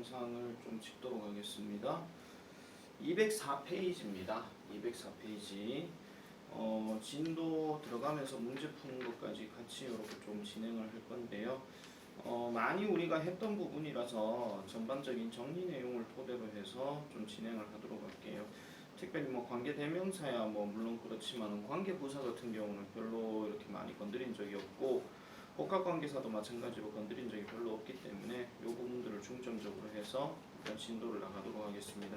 영상을 좀 찍도록 하겠습니다. 204페이지입니다. 204페이지. 진도 들어가면서 문제 푸는 것까지 같이 이렇게 좀 진행을 할 건데요. 많이 우리가 했던 부분이라서 전반적인 정리 내용을 토대로 해서 좀 진행을 하도록 할게요. 특별히 뭐 관계대명사야 뭐 물론 그렇지만 관계부사 같은 경우는 별로 이렇게 많이 건드린 적이 없고 복합관계사도 마찬가지로 건드린 적이 별로 없기 때문에 이 부분들을 중점적으로 해서 일단 진도를 나가도록 하겠습니다.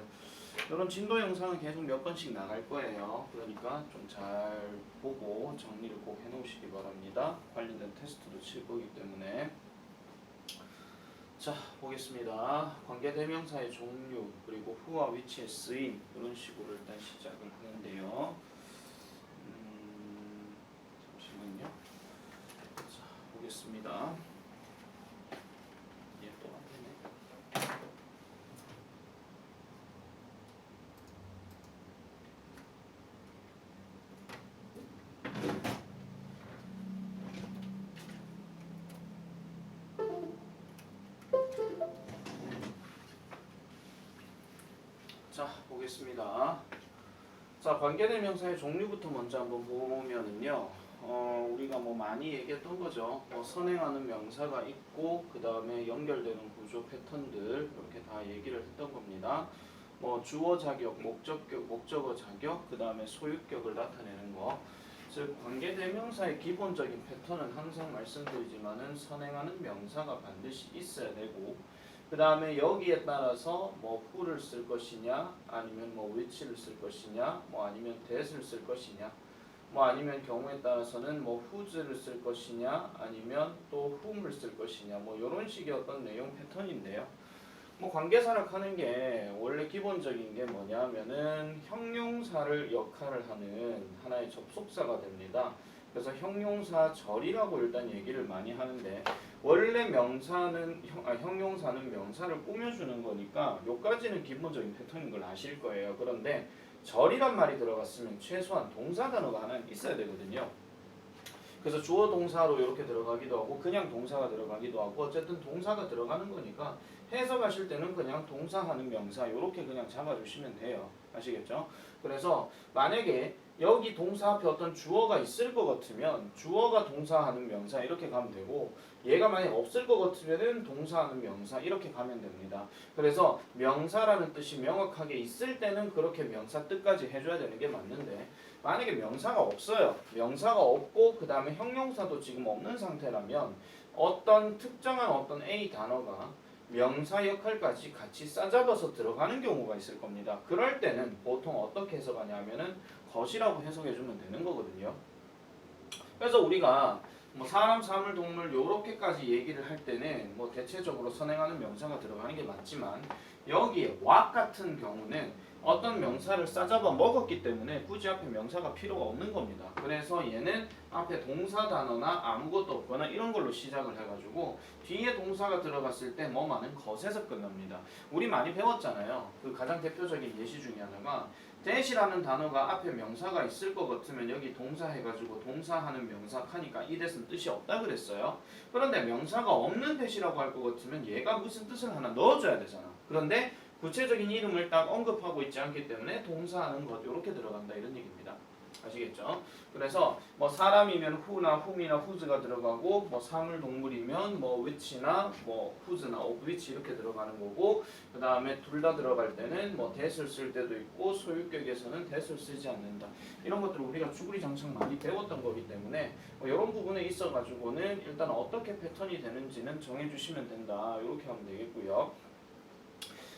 이런 진도 영상은 계속 몇 번씩 나갈 거예요. 그러니까 좀 잘 보고 정리를 꼭 해놓으시기 바랍니다. 관련된 테스트도 칠 거기 때문에. 자, 보겠습니다. 관계대명사의 종류 그리고 후와 위치의 쓰임 이런 식으로 일단 시작을 하는데요. 잠시만요. 자, 보겠습니다. 얘 또 안 되네. 자, 보겠습니다. 자, 관계대명사의 종류부터 먼저 한번 보면은요. 우리가 뭐 많이 얘기했던 거죠. 선행하는 명사가 있고 그 다음에 연결되는 구조 패턴들 이렇게 다 얘기를 했던 겁니다. 주어 자격, 목적어 자격, 그 다음에 소유격을 나타내는 거. 즉 관계대명사의 기본적인 패턴은 항상 말씀드리지만은 선행하는 명사가 반드시 있어야 되고 그 다음에 여기에 따라서 who를 쓸 것이냐 아니면 which를 쓸 것이냐 아니면 that을 쓸 것이냐 아니면 경우에 따라서는 whose를 쓸 것이냐 아니면 또 whom을 쓸 것이냐 이런 식의 어떤 내용 패턴인데요. 관계사를 하는 게 원래 기본적인 게 뭐냐면은 형용사를 역할을 하는 하나의 접속사가 됩니다. 그래서 형용사절이라고 일단 얘기를 많이 하는데 원래 형용사는 명사를 꾸며주는 거니까 요까지는 기본적인 패턴인 걸 아실 거예요. 그런데 절이란 말이 들어갔으면 최소한 동사 단어가 하나 있어야 되거든요. 그래서 주어 동사로 이렇게 들어가기도 하고 그냥 동사가 들어가기도 하고 어쨌든 동사가 들어가는 거니까 해석하실 때는 그냥 동사하는 명사 이렇게 그냥 잡아주시면 돼요. 아시겠죠? 그래서 만약에 여기 동사 앞에 어떤 주어가 있을 것 같으면 주어가 동사하는 명사 이렇게 가면 되고 얘가 만약 없을 것 같으면은 동사하는 명사 이렇게 가면 됩니다. 그래서 명사라는 뜻이 명확하게 있을 때는 그렇게 명사 뜻까지 해줘야 되는 게 맞는데 만약에 명사가 없어요. 명사가 없고 그 다음에 형용사도 지금 없는 상태라면 어떤 특정한 어떤 A 단어가 명사 역할까지 같이 싸잡아서 들어가는 경우가 있을 겁니다. 그럴 때는 보통 어떻게 해석하냐면은 것이라고 해석해주면 되는 거거든요. 그래서 우리가 사람, 사물, 동물 요렇게까지 얘기를 할 때는 대체적으로 선행하는 명사가 들어가는 게 맞지만 여기에 what 같은 경우는 어떤 명사를 싸잡아 먹었기 때문에 굳이 앞에 명사가 필요가 없는 겁니다. 그래서 얘는 앞에 동사 단어나 아무것도 없거나 이런 걸로 시작을 해가지고 뒤에 동사가 들어갔을 때 뭐만은 것에서 끝납니다. 우리 많이 배웠잖아요. 그 가장 대표적인 예시 중에 하나가 that이라는 단어가 앞에 명사가 있을 것 같으면 여기 동사 해가지고 동사하는 명사 하니까 이 that은 뜻이 없다 그랬어요. 그런데 명사가 없는 that이라고 할 것 같으면 얘가 무슨 뜻을 하나 넣어줘야 되잖아. 그런데 구체적인 이름을 딱 언급하고 있지 않기 때문에 동사하는 것 이렇게 들어간다 이런 얘기입니다. 아시겠죠? 그래서 사람이면 who나 whom이나 whose가 들어가고 사물 동물이면 which나 whose나 of which 이렇게 들어가는 거고 그 다음에 둘 다 들어갈 때는 that을 쓸 때도 있고 소유격에서는 that을 쓰지 않는다. 이런 것들을 우리가 주구리장창 많이 배웠던 거기 때문에 이런 부분에 있어 가지고는 일단 어떻게 패턴이 되는지는 정해주시면 된다. 이렇게 하면 되겠고요.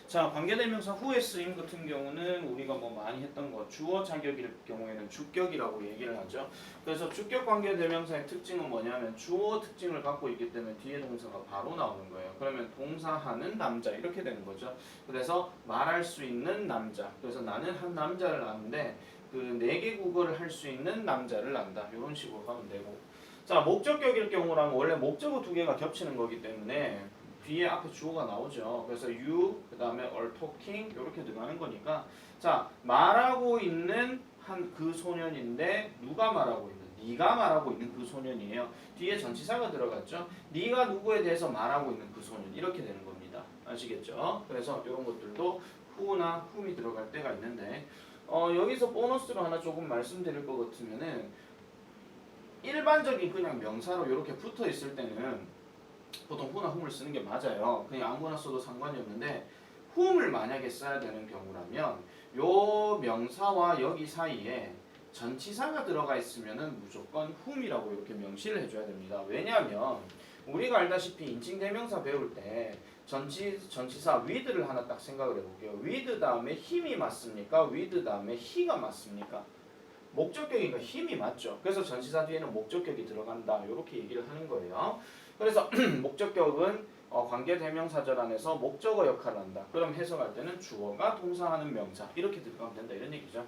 자, 관계대명사 후의 쓰임 같은 경우는 우리가 많이 했던 거 주어 자격일 경우에는 주격이라고 얘기를 하죠. 그래서 주격 관계대명사의 특징은 뭐냐면 주어 특징을 갖고 있기 때문에 뒤에 동사가 바로 나오는 거예요. 그러면 동사하는 남자 이렇게 되는 거죠. 그래서 말할 수 있는 남자. 그래서 나는 한 남자를 아는데 그 4개 국어를 할 수 있는 남자를 안다. 이런 식으로 하면 되고. 자, 목적격일 경우라면 원래 목적어 2개가 겹치는 거기 때문에 뒤에 앞에 주어가 나오죠. 그래서 you, 그 다음에 are talking 이렇게 들어가는 거니까 자, 말하고 있는 한 그 소년인데 누가 말하고 있는? 네가 말하고 있는 그 소년이에요. 뒤에 전치사가 들어갔죠. 네가 누구에 대해서 말하고 있는 그 소년 이렇게 되는 겁니다. 아시겠죠? 그래서 이런 것들도 who나 whom이 들어갈 때가 있는데 여기서 보너스로 하나 조금 말씀드릴 것 같으면은 일반적인 그냥 명사로 이렇게 붙어 있을 때는 보통 who나 whom을 쓰는 게 맞아요. 그냥 아무거나 써도 상관이 없는데 whom을 만약에 써야 되는 경우라면 요 명사와 여기 사이에 전치사가 들어가 있으면은 무조건 whom이라고 이렇게 명시를 해줘야 됩니다. 왜냐하면 우리가 알다시피 인칭 대명사 배울 때 전치사 with를 하나 딱 생각을 해볼게요. with 다음에 him이 맞습니까? with 다음에 he가 맞습니까? 목적격이니까 힘이 맞죠. 그래서 전치사 뒤에는 목적격이 들어간다. 이렇게 얘기를 하는 거예요. 그래서 목적격은 관계대명사절 안에서 목적어 역할을 한다. 그럼 해석할 때는 주어가 동사하는 명사 이렇게 들어가면 된다. 이런 얘기죠.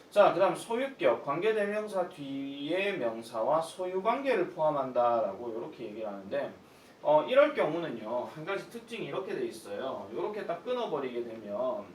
자, 그 다음 소유격, 관계대명사 뒤에 명사와 소유관계를 포함한다라고 이렇게 얘기를 하는데 이럴 경우는요. 한 가지 특징이 이렇게 돼 있어요. 이렇게 딱 끊어버리게 되면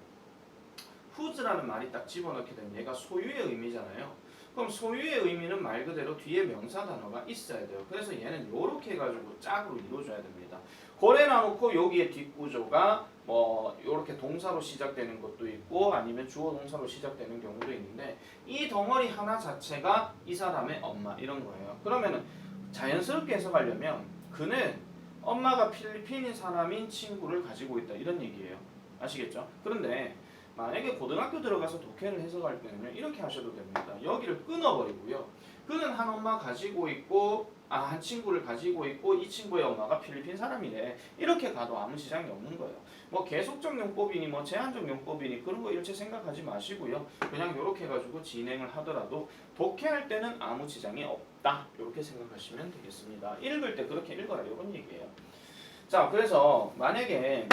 whose라는 말이 딱 집어넣게 되면 얘가 소유의 의미잖아요. 그럼 소유의 의미는 말 그대로 뒤에 명사 단어가 있어야 돼요. 그래서 얘는 이렇게 해가지고 짝으로 이루어져야 됩니다. 고래 놔놓고 여기에 뒷구조가 뭐 이렇게 동사로 시작되는 것도 있고 아니면 주어 동사로 시작되는 경우도 있는데 이 덩어리 하나 자체가 이 사람의 엄마 이런 거예요. 그러면은 자연스럽게 해석하려면 그는 엄마가 필리핀인 사람인 친구를 가지고 있다 이런 얘기예요. 아시겠죠? 그런데 만약에 고등학교 들어가서 독해를 해석할 때는 이렇게 하셔도 됩니다. 여기를 끊어버리고요. 그는 한 엄마 가지고 있고 한 친구를 가지고 있고 이 친구의 엄마가 필리핀 사람이래. 이렇게 가도 아무 지장이 없는 거예요. 뭐 계속적 용법이니 뭐 제한적 용법이니 그런 거 일체 생각하지 마시고요. 그냥 이렇게 해가지고 진행을 하더라도 독해할 때는 아무 지장이 없다. 이렇게 생각하시면 되겠습니다. 읽을 때 그렇게 읽어라 이런 얘기예요. 자, 그래서 만약에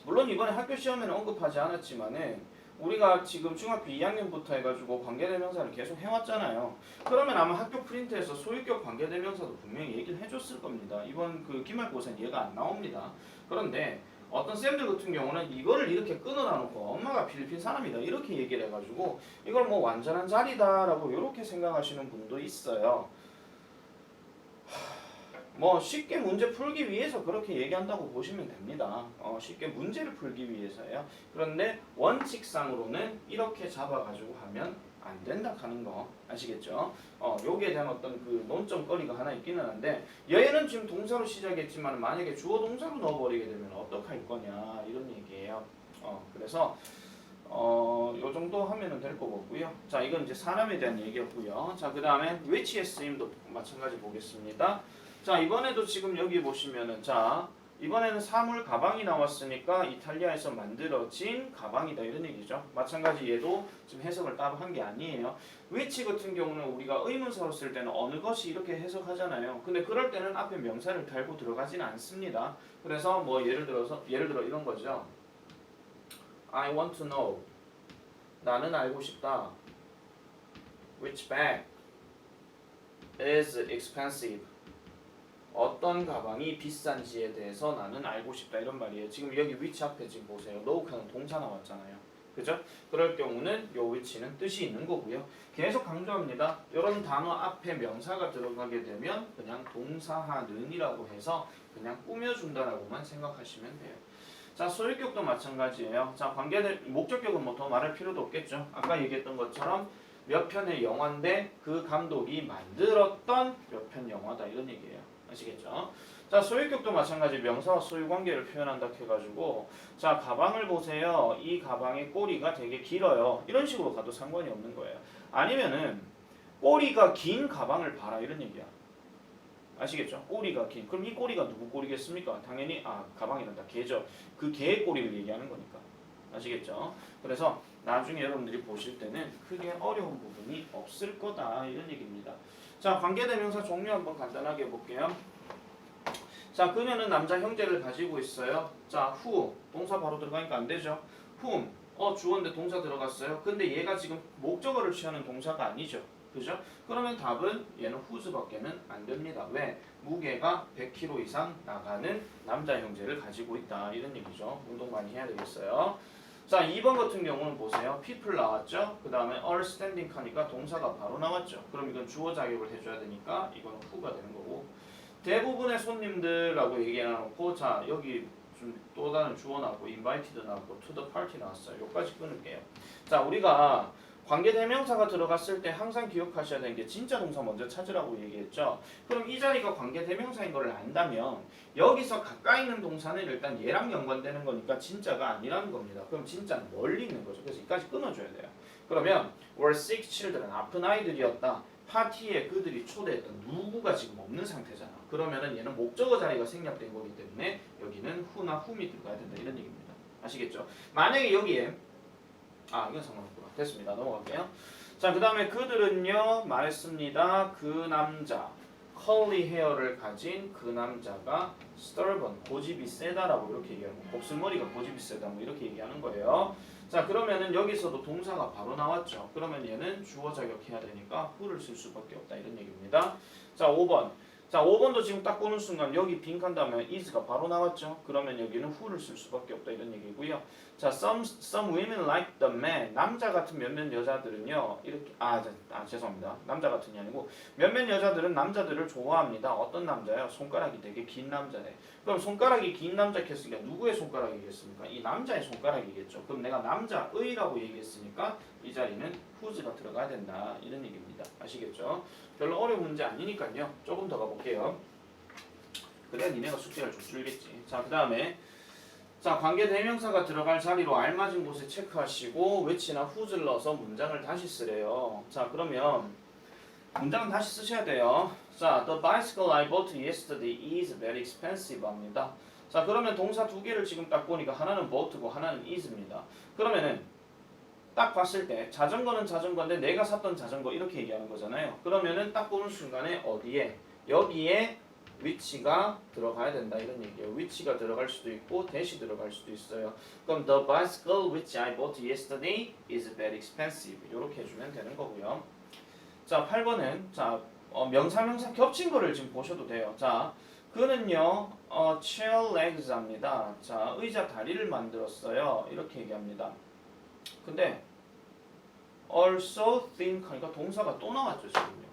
물론 이번에 학교 시험에는 언급하지 않았지만은 우리가 지금 중학교 2학년부터 해가지고 관계대명사를 계속 해왔잖아요. 그러면 아마 학교 프린트에서 소유격 관계대명사도 분명히 얘기를 해줬을 겁니다. 이번 그 기말고사는 얘가 안 나옵니다. 그런데 어떤 쌤들 같은 경우는 이거를 이렇게 끊어놔놓고 엄마가 필리핀 사람이다 이렇게 얘기를 해가지고 이걸 뭐 완전한 자리다라고 이렇게 생각하시는 분도 있어요. 뭐 쉽게 문제 풀기 위해서 그렇게 얘기한다고 보시면 됩니다. 쉽게 문제를 풀기 위해서요. 그런데 원칙상으로는 이렇게 잡아가지고 하면 안 된다 하는 거 아시겠죠? 여기에 대한 어떤 그 논점거리가 하나 있기는 한데 얘는 지금 동사로 시작했지만 만약에 주어 동사로 넣어버리게 되면 어떡할 거냐 이런 얘기예요. 그래서 요 정도 하면은 될 것 같고요. 자, 이건 이제 사람에 대한 얘기였고요. 자, 그 다음에 which의 쓰임도 마찬가지 보겠습니다. 자, 이번에도 지금 여기 보시면은 자 이번에는 사물 가방이 나왔으니까 이탈리아에서 만들어진 가방이다 이런 얘기죠. 마찬가지 얘도 지금 해석을 따로 한 게 아니에요. which 같은 경우는 우리가 의문사로 쓸 때는 어느 것이 이렇게 해석하잖아요. 근데 그럴 때는 앞에 명사를 달고 들어가지는 않습니다. 그래서 뭐 예를 들어 이런 거죠. I want to know. 나는 알고 싶다. Which bag is expensive? 어떤 가방이 비싼지에 대해서 나는 알고 싶다 이런 말이에요. 지금 여기 which 앞에 지금 보세요. know하는 동사 나왔잖아요. 그죠? 그럴 경우는 요 which는 뜻이 있는 거고요. 계속 강조합니다. 이런 단어 앞에 명사가 들어가게 되면 그냥 동사하는이라고 해서 그냥 꾸며준다라고만 생각하시면 돼요. 자, 소유격도 마찬가지예요. 자, 목적격은 뭐 더 말할 필요도 없겠죠. 아까 얘기했던 것처럼 몇 편의 영화인데 그 감독이 만들었던 몇 편 영화다 이런 얘기예요. 아시겠죠? 자, 소유격도 마찬가지 명사와 소유관계를 표현한다 해가지고 자, 가방을 보세요. 이 가방의 꼬리가 되게 길어요. 이런 식으로 가도 상관이 없는 거예요. 아니면은 꼬리가 긴 가방을 봐라 이런 얘기야. 아시겠죠? 꼬리가 긴. 그럼 이 꼬리가 누구 꼬리겠습니까? 당연히 가방이란다. 개죠. 그 개의 꼬리를 얘기하는 거니까. 아시겠죠? 그래서 나중에 여러분들이 보실 때는 크게 어려운 부분이 없을 거다 이런 얘기입니다. 자, 관계대명사 종류 한번 간단하게 해볼게요. 자, 그녀는 남자 형제를 가지고 있어요. 자, who 동사 바로 들어가니까 안 되죠. whom 주어인데 동사 들어갔어요. 근데 얘가 지금 목적어를 취하는 동사가 아니죠. 그죠? 그러면 답은 얘는 whose밖에는 안 됩니다. 왜? 무게가 100kg 이상 나가는 남자 형제를 가지고 있다 이런 얘기죠. 운동 많이 해야 되겠어요. 자, 2번 같은 경우는 보세요. people 나왔죠? 그 다음에 are standing 하니까 동사가 바로 나왔죠. 그럼 이건 주어 자격을 해줘야 되니까 이건 who가 되는 거고 대부분의 손님들라고 얘기해놓고 자, 여기 또 다른 주어 나왔고 invited 나왔고 to the party 나왔어요. 여기까지 끊을게요. 자, 우리가 관계대명사가 들어갔을 때 항상 기억하셔야 되는 게 진짜 동사 먼저 찾으라고 얘기했죠. 그럼 이 자리가 관계대명사인 걸 안다면 여기서 가까이 있는 동사는 일단 얘랑 연관되는 거니까 진짜가 아니라는 겁니다. 그럼 진짜는 멀리 있는 거죠. 그래서 여기까지 끊어줘야 돼요. 그러면 were sick children, 아픈 아이들이었다. 파티에 그들이 초대했던 누구가 지금 없는 상태잖아. 그러면은 얘는 목적어 자리가 생략된 거기 때문에 여기는 who나 whom이 들어가야 된다 이런 얘기입니다. 아시겠죠? 만약에 여기에 이건 상관없구나. 됐습니다. 넘어갈게요. 자, 그 다음에 그들은요 말했습니다. 그 남자 curly hair를 가진 그 남자가 stubborn, 고집이 세다라고 이렇게 얘기하는 거. 곱슬머리가 고집이 세다 뭐 이렇게 얘기하는 거예요. 자, 그러면은 여기서도 동사가 바로 나왔죠. 그러면 얘는 주어 자격해야 되니까 who를 쓸 수밖에 없다 이런 얘기입니다. 자, 5번. 자, 5번도 지금 딱 보는 순간 여기 빈칸 다음에 is가 바로 나왔죠. 그러면 여기는 who를 쓸 수밖에 없다 이런 얘기고요. 자, some women like the man. 남자 같은 몇몇 여자들은요. 이렇게 죄송합니다. 남자 같은이 아니고 몇몇 여자들은 남자들을 좋아합니다. 어떤 남자요? 손가락이 되게 긴 남자네. 그럼 손가락이 긴 남자 켰으니까 누구의 손가락이겠습니까? 이 남자의 손가락이겠죠. 그럼 내가 남자의라고 얘기했으니까 이 자리는 who's가 들어가야 된다 이런 얘기입니다. 아시겠죠? 별로 어려운 문제 아니니까요. 조금 더 가볼게요. 그래야 니네가 숙제를 좀 줄겠지. 자, 그 다음에 자, 관계대명사가 들어갈 자리로 알맞은 곳에 체크하시고 which나 who's를 넣어서 문장을 다시 쓰래요. 자, 그러면 문장은 다시 쓰셔야 돼요. 자, the bicycle I bought yesterday is very expensive 합니다. 자, 그러면 동사 두 개를 지금 딱 보니까 하나는 bought고 하나는 is입니다. 그러면은 딱 봤을 때 자전거는 자전거인데 내가 샀던 자전거 이렇게 얘기하는 거잖아요. 그러면은 딱 보는 순간에 어디에 여기에 which가 들어가야 된다 이런 얘기예요. which가 들어갈 수도 있고 대시 들어갈 수도 있어요. 그럼 the bicycle which I bought yesterday is very expensive 이렇게 해주면 되는 거고요. 자, 8번은 자 명사 겹친 거를 지금 보셔도 돼요. 자, 그는요 chair legs 합니다. 자, 의자 다리를 만들었어요. 이렇게 얘기합니다. 근데 also think 하니까 동사가 또 나왔죠 지금요.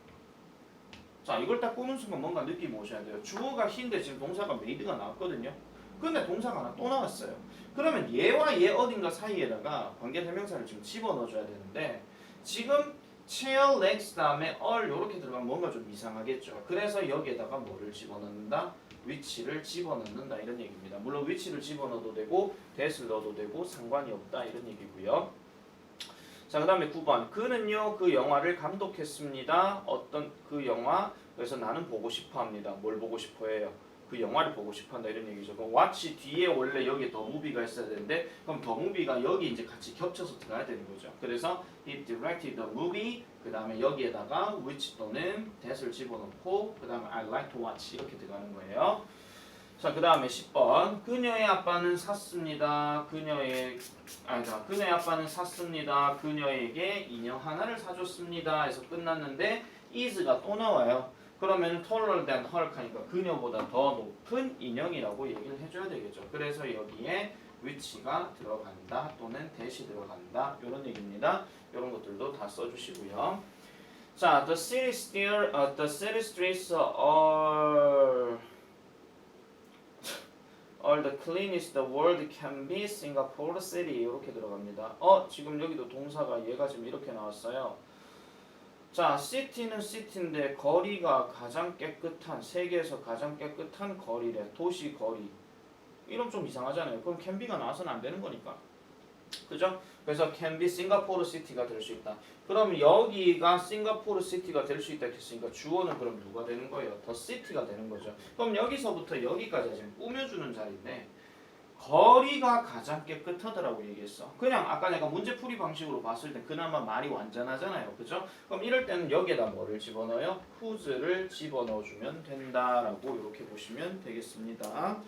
자, 이걸 딱 보는 순간 뭔가 느낌 오셔야 돼요. 주어가 he인데 지금 동사가 made가 나왔거든요. 근데 동사가 하나 또 나왔어요. 그러면 얘와 얘 어딘가 사이에다가 관계대명사를 지금 집어넣어줘야 되는데 지금 chair legs 다음에 all 이렇게 들어가면 뭔가 좀 이상하겠죠. 그래서 여기에다가 뭐를 집어넣는다? which를 집어넣는다 이런 얘기입니다. 물론 which를 집어넣어도 되고 that을 넣어도 되고 상관이 없다 이런 얘기고요. 자, 그 다음에 9번. 그는요 그 영화를 감독했습니다. 어떤 그 영화? 그래서 나는 보고 싶어 합니다. 뭘 보고 싶어 해요? 그 영화를 보고 싶어 한다 이런 얘기죠. 그럼 watch 뒤에 원래 여기에 더 무비가 있어야 되는데 그럼 더 무비가 여기 이제 같이 겹쳐서 들어가야 되는 거죠. 그래서 he directed the movie 그 다음에 여기에다가 which 또는 that을 집어넣고 그 다음에 I like to watch 이렇게 들어가는 거예요. 자, 그 다음에 10번. 그녀의 아빠는 샀습니다. 그녀의 아빠는 샀습니다. 그녀에게 인형 하나를 사줬습니다. 해서 끝났는데 is가 또 나와요. 그러면 taller than her 하니까 그녀보다 더 높은 인형이라고 얘기를 해줘야 되겠죠. 그래서 여기에 which가 들어간다 또는 that이 들어간다 이런 얘기입니다. 이런 것들도 다 써주시고요. 자, the city streets are the cleanest the world can be Singapore City 이렇게 들어갑니다. 지금 여기도 동사가 얘가 지금 이렇게 나왔어요. 자, city는 city인데 거리가 가장 깨끗한 세계에서 가장 깨끗한 거리래. 도시 거리. 이러면 좀 이상하잖아요. 그럼 can be가 나와서는 안 되는 거니까. 그죠? 그래서 can be 싱가포르 시티가 될 수 있다. 그럼 여기가 싱가포르 시티가 될 수 있다 했으니까 주어는 그럼 누가 되는 거예요? 더 시티가 되는 거죠. 그럼 여기서부터 여기까지 지금 꾸며주는 자리인데 거리가 가장 깨끗하다라고 얘기했어. 그냥 아까 내가 문제풀이 방식으로 봤을 때 그나마 말이 완전하잖아요. 그죠? 그럼 이럴 때는 여기에다 뭐를 집어넣어요? who's를 집어넣어주면 된다라고 이렇게 보시면 되겠습니다.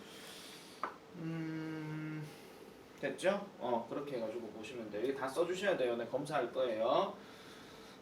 됐죠? 그렇게 해가지고 보시면 돼요. 이거 다 써주셔야 돼요. 네, 검사할 거예요.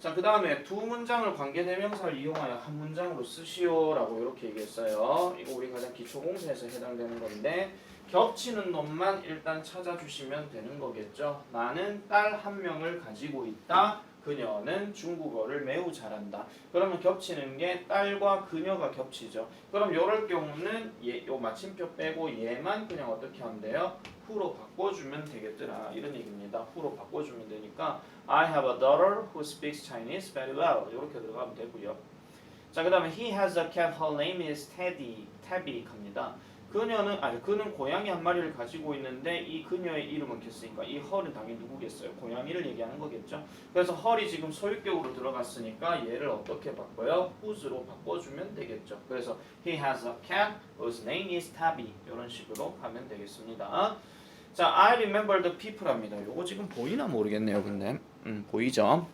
자, 그 다음에 두 문장을 관계대명사를 이용하여 한 문장으로 쓰시오라고 이렇게 얘기했어요. 이거 우리 가장 기초공사에서 해당되는 건데 겹치는 놈만 일단 찾아주시면 되는 거겠죠. 나는 딸 한 명을 가지고 있다. 그녀는 중국어를 매우 잘한다. 그러면 겹치는 게 딸과 그녀가 겹치죠. 그럼 이럴 경우는 요 마침표 빼고 얘만 그냥 어떻게 한대요? who로 바꿔주면 되겠더라. 이런 얘기입니다. who로 바꿔주면 되니까 I have a daughter who speaks Chinese very well. 이렇게 들어가면 되고요. 자, 그 다음에 he has a cat. Her name is Teddy. tabby 갑니다. 그는 고양이 한 마리를 가지고 있는데 이 그녀의 이름은 겠으니까 이 her은 당연히 누구겠어요? 고양이를 얘기하는 거겠죠. 그래서 her이 지금 소유격으로 들어갔으니까 얘를 어떻게 바꿔요? whose로 바꿔주면 되겠죠. 그래서 he has a cat whose name is tabby. 이런 식으로 하면 되겠습니다. 자, I remember the people 합니다. 요거 지금 보이나 모르겠네요. 근데 보이죠?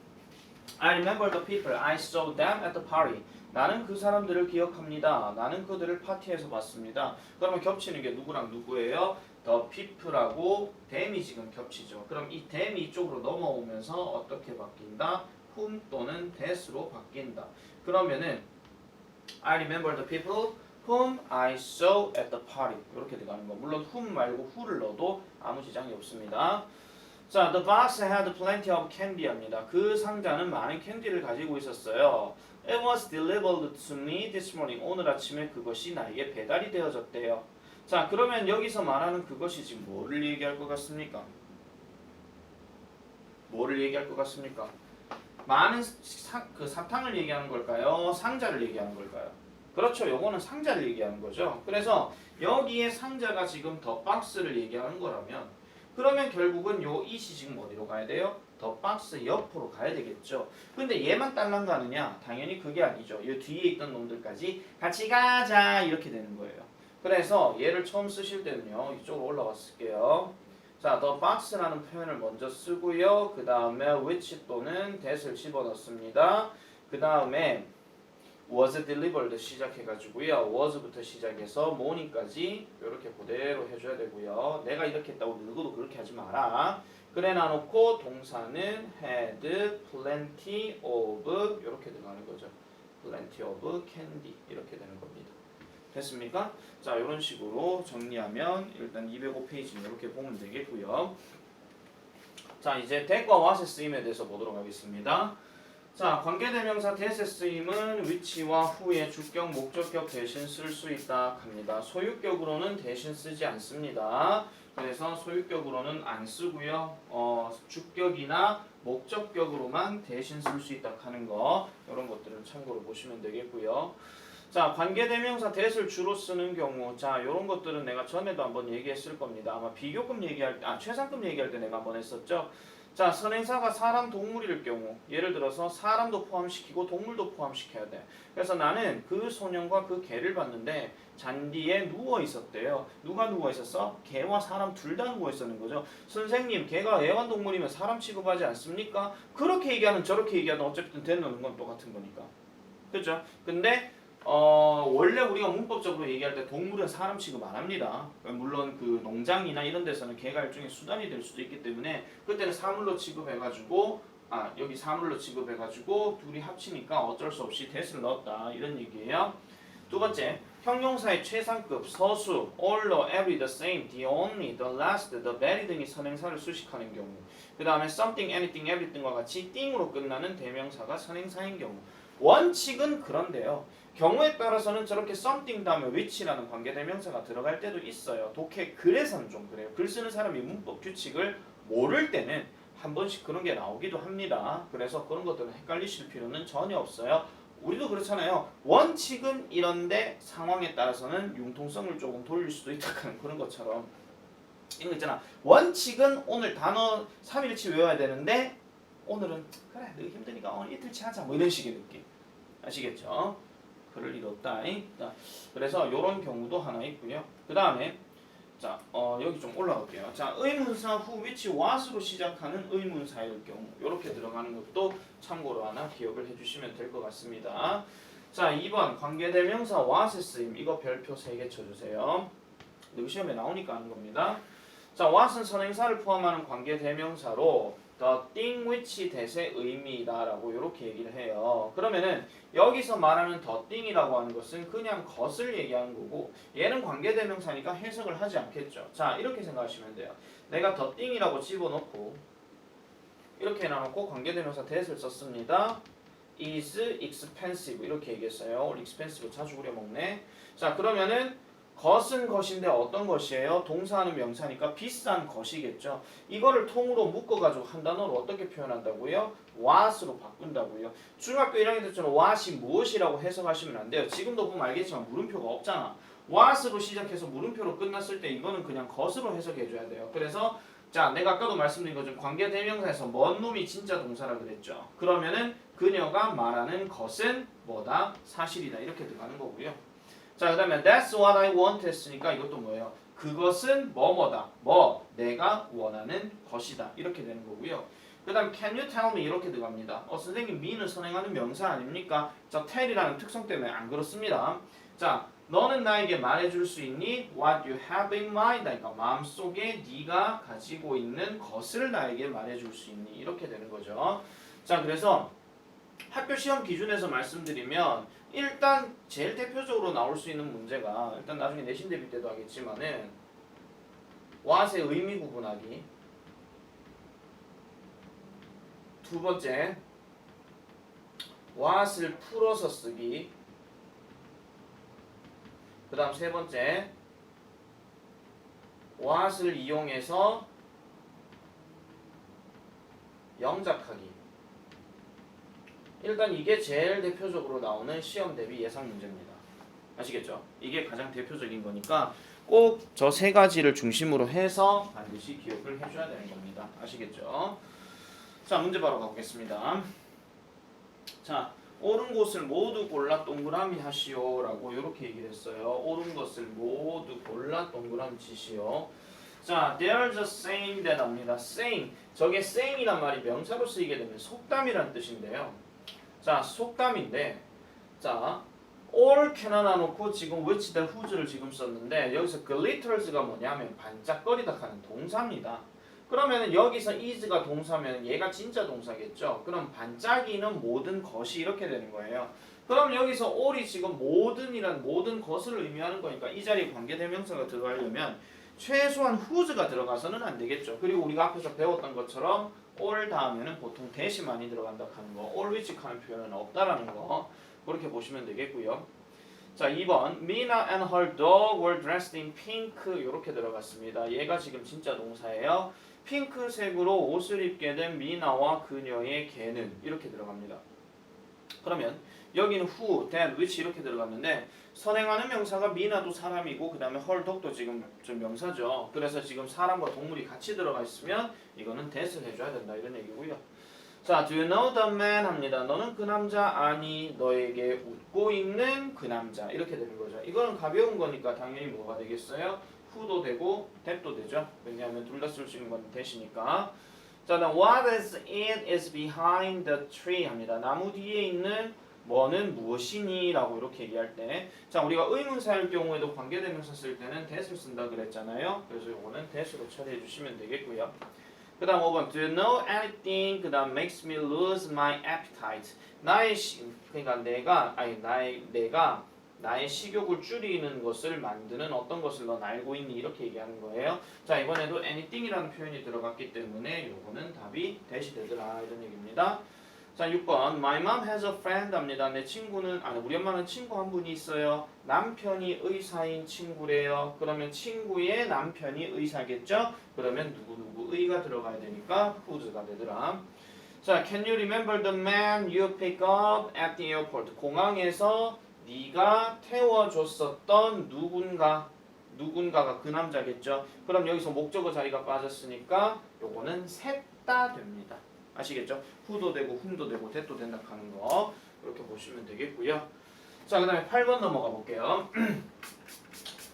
I remember the people. I saw them at the party. 나는 그 사람들을 기억합니다. 나는 그들을 파티에서 봤습니다. 그러면 겹치는 게 누구랑 누구예요? The people하고 them이 지금 겹치죠. 그럼 이 them이 이쪽으로 넘어오면서 어떻게 바뀐다? whom 또는 that으로 바뀐다. 그러면은 I remember the people whom I saw at the party. 이렇게 들어가는 거. 물론 whom 말고 who를 넣어도 아무 지장이 없습니다. 자, the box had plenty of candy 합니다. 그 상자는 많은 캔디를 가지고 있었어요. It was delivered to me this morning. 오늘 아침에 그것이 나에게 배달이 되어졌대요. 자, 그러면 여기서 말하는 그것이 지금 뭐를 얘기할 것 같습니까? 뭐를 얘기할 것 같습니까? 많은 사탕을 얘기하는 걸까요? 상자를 얘기하는 걸까요? 그렇죠. 요거는 상자를 얘기하는 거죠. 그래서 여기에 상자가 지금 더 박스를 얘기하는 거라면 그러면 결국은 요 it이 지금 어디로 가야 돼요? 더 박스 옆으로 가야 되겠죠. 근데 얘만 딸랑 가느냐? 당연히 그게 아니죠. 요 뒤에 있던 놈들까지 같이 가자 이렇게 되는 거예요. 그래서 얘를 처음 쓰실 때는요. 이쪽으로 올라가 쓸게요. 자, the box라는 표현을 먼저 쓰고요. 그 다음에 which 또는 that을 집어넣습니다. 그 다음에 was delivered 시작해가지고요. was부터 시작해서 morning까지 이렇게 그대로 해줘야 되고요. 내가 이렇게 했다고 누구도 그렇게 하지 마라. 그래 놔놓고 동사는 had plenty of 이렇게 들어가는 거죠. plenty of candy 이렇게 되는 겁니다. 됐습니까? 자, 이런 식으로 정리하면 일단 205페이지는 이렇게 보면 되겠고요. 자, 이제 that과 what의 쓰임에 대해서 보도록 하겠습니다. 자, 관계대명사 that의 쓰임은 which와 who의 주격, 목적격 대신 쓸 수 있다 합니다. 소유격으로는 대신 쓰지 않습니다. 그래서 소유격으로는 안 쓰고요. 주격이나 목적격으로만 대신 쓸 수 있다 하는 거 이런 것들은 참고로 보시면 되겠고요. 자, 관계대명사 that을 주로 쓰는 경우 자, 이런 것들은 내가 전에도 한번 얘기했을 겁니다. 아마 비교급 얘기할 때, 최상급 얘기할 때 내가 한번 했었죠. 자, 선행사가 사람, 동물일 경우 예를 들어서 사람도 포함시키고 동물도 포함시켜야 돼. 그래서 나는 그 소년과 그 개를 봤는데 잔디에 누워 있었대요. 누가 누워 있었어? 개와 사람 둘 다 누워 있었는 거죠. 선생님, 개가 애완동물이면 사람 취급하지 않습니까? 그렇게 얘기하는 저렇게 얘기하는 어쨌든 되는 건 똑같은 거니까. 그죠? 근데 원래 우리가 문법적으로 얘기할 때 동물은 사람 취급 안 합니다. 물론 그 농장이나 이런 데서는 개가 일종의 수단이 될 수도 있기 때문에 그때는 사물로 취급해가지고 여기 사물로 취급해가지고 둘이 합치니까 어쩔 수 없이 that을 넣었다 이런 얘기예요. 두 번째, 형용사의 최상급, 서수, all, every, the same, the only, the last, the very 등이 선행사를 수식하는 경우. 그 다음에 something, anything, everything과 같이 띵으로 끝나는 대명사가 선행사인 경우. 원칙은 그런데요. 경우에 따라서는 저렇게 something 다음에 which라는 관계대명사가 들어갈 때도 있어요. 독해 글에서는 좀 그래요. 글 쓰는 사람이 문법 규칙을 모를 때는 한 번씩 그런 게 나오기도 합니다. 그래서 그런 것들은 헷갈리실 필요는 전혀 없어요. 우리도 그렇잖아요. 원칙은 이런데 상황에 따라서는 융통성을 조금 돌릴 수도 있다는 그런 것처럼 이런 거 있잖아. 원칙은 오늘 단어 3일치 외워야 되는데 오늘은 그래 너 힘드니까 오늘 이틀치 하자 뭐 이런 식의 느낌 아시겠죠? 그럴 일 없다. 그래서 이런 경우도 하나 있고요. 그 다음에 자 여기 좀 올라갈게요. 자, 의문사 후 which what으로 시작하는 의문사일 경우 이렇게 들어가는 것도 참고로 하나 기억을 해주시면 될 것 같습니다. 자, 2번 관계대명사 what의 쓰임 이거 별표 3개 쳐주세요. 이거 시험에 나오니까 하는 겁니다. 자, what은 선행사를 포함하는 관계대명사로 the thing which that의 의미다라고 이렇게 얘기를 해요. 그러면은 여기서 말하는 the thing이라고 하는 것은 그냥 것을 얘기하는 거고 얘는 관계대명사니까 해석을 하지 않겠죠. 자, 이렇게 생각하시면 돼요. 내가 the thing이라고 집어넣고 이렇게 해놔놓고 관계대명사 that을 썼습니다. is expensive 이렇게 얘기했어요. expensive 자주 우려먹네. 자 그러면은 것은 것인데 어떤 것이에요? 동사하는 명사니까 비싼 것이겠죠. 이거를 통으로 묶어가지고 한 단어로 어떻게 표현한다고요? what으로 바꾼다고요. 중학교 1학년 때처럼 what이 무엇이라고 해석하시면 안 돼요. 지금도 보면 알겠지만 물음표가 없잖아. what으로 시작해서 물음표로 끝났을 때 이거는 그냥 것으로 해석해줘야 돼요. 그래서 자 내가 아까도 말씀드린 것처럼 관계대명사에서 뭔 놈이 진짜 동사라 그랬죠. 그러면은 그녀가 말하는 것은 뭐다? 사실이다. 이렇게 들어가는 거고요. 자, 그 다음에 that's what I want 했으니까 이것도 뭐예요? 그것은 뭐뭐다. 뭐 내가 원하는 것이다. 이렇게 되는 거고요. 그 다음 can you tell me 이렇게 들어갑니다. 선생님 me는 선행하는 명사 아닙니까? 자, tell이라는 특성 때문에 안 그렇습니다. 자, 너는 나에게 말해줄 수 있니? What you have in mind. 그러니까 마음속에 네가 가지고 있는 것을 나에게 말해줄 수 있니? 이렇게 되는 거죠. 자, 그래서 학교 시험 기준에서 말씀드리면 일단 제일 대표적으로 나올 수 있는 문제가 일단 나중에 내신 대비 때도 하겠지만은 what의 의미 구분하기, 두 번째 what을 풀어서 쓰기, 그 다음 세 번째 what을 이용해서 영작하기. 일단 이게 제일 대표적으로 나오는 시험 대비 예상 문제입니다. 아시겠죠? 이게 가장 대표적인 거니까 꼭 저 세 가지를 중심으로 해서 반드시 기억을 해줘야 되는 겁니다. 아시겠죠? 자, 문제 바로 가보겠습니다. 자, 옳은 곳을 모두 골라 동그라미 하시오 라고 이렇게 얘기를 했어요. 옳은 것을 모두 골라 동그라미 치시오. 자, there's a saying that 합니다. saying, 저게 saying이란 말이 명사로 쓰이게 되면 속담이라는 뜻인데요. 자, 속담인데, 자, all can나 놓고 지금 which, that, whose를 지금 썼는데 여기서 glitters가 뭐냐면 반짝거리다 하는 동사입니다. 그러면 여기서 is가 동사면 얘가 진짜 동사겠죠. 그럼 반짝이는 모든 것이 이렇게 되는 거예요. 그럼 여기서 all이 지금 모든이란 모든 것을 의미하는 거니까 이 자리에 관계대명사가 들어가려면 최소한 whose가 들어가서는 안 되겠죠. 그리고 우리가 앞에서 배웠던 것처럼 all 다음에는 보통 대시 많이 들어간다 하는 거, all which 하는 표현은 없다라는 거 그렇게 보시면 되겠고요. 자, 2번 Mina and her dog were dressed in pink 이렇게 들어갔습니다. 얘가 지금 진짜 동사예요. 핑크색으로 옷을 입게 된 미나와 그녀의 개는 이렇게 들어갑니다. 그러면 여기는 who, that, which 이렇게 들어갔는데 선행하는 명사가 미나도 사람이고 그 다음에 her dog도 지금 좀 명사죠. 그래서 지금 사람과 동물이 같이 들어가 있으면 이거는 that을 해줘야 된다 이런 얘기고요. 자, do you know the man 합니다. 너는 그 남자 아니? 너에게 웃고 있는 그 남자 이렇게 되는 거죠. 이거는 가벼운 거니까 당연히 뭐가 되겠어요? who도 되고 that도 되죠. 왜냐하면 둘 다 쓸 수 있는 건 that이니까. 자, 다음 what is it is behind the tree 합니다. 나무 뒤에 있는 뭐는 무엇이니? 라고 이렇게 얘기할 때, 자, 우리가 의문사일 경우에도 관계대명사 쓸 때는 that을 쓴다 그랬잖아요. 그래서 이거는 that으로 처리해 주시면 되겠고요. 그 다음 5번 do you know anything 그 다음 makes me lose my appetite. 그러니까 내가 나의 식욕을 줄이는 것을 만드는 어떤 것을 넌 알고 있니? 이렇게 얘기하는 거예요. 자, 이번에도 anything이라는 표현이 들어갔기 때문에 요거는 답이 that이 되더라 이런 얘기입니다. 자, 6번 My mom has a friend 합니다. 내 친구는 우리 엄마는 친구 한 분이 있어요. 남편이 의사인 친구래요. 그러면 친구의 남편이 의사겠죠? 그러면 누구의가 들어가야 되니까 whose가 되더라. 자, can you remember the man you pick up at the airport? 공항에서 네가 태워줬었던 누군가가 그 남자겠죠? 그럼 여기서 목적어 자리가 빠졌으니까 요거는 셋 다 됩니다. 아시겠죠? who도 되고 whom도 되고 that도 된다 하는 거 이렇게 보시면 되겠고요. 자, 그 다음에 8번 넘어가 볼게요.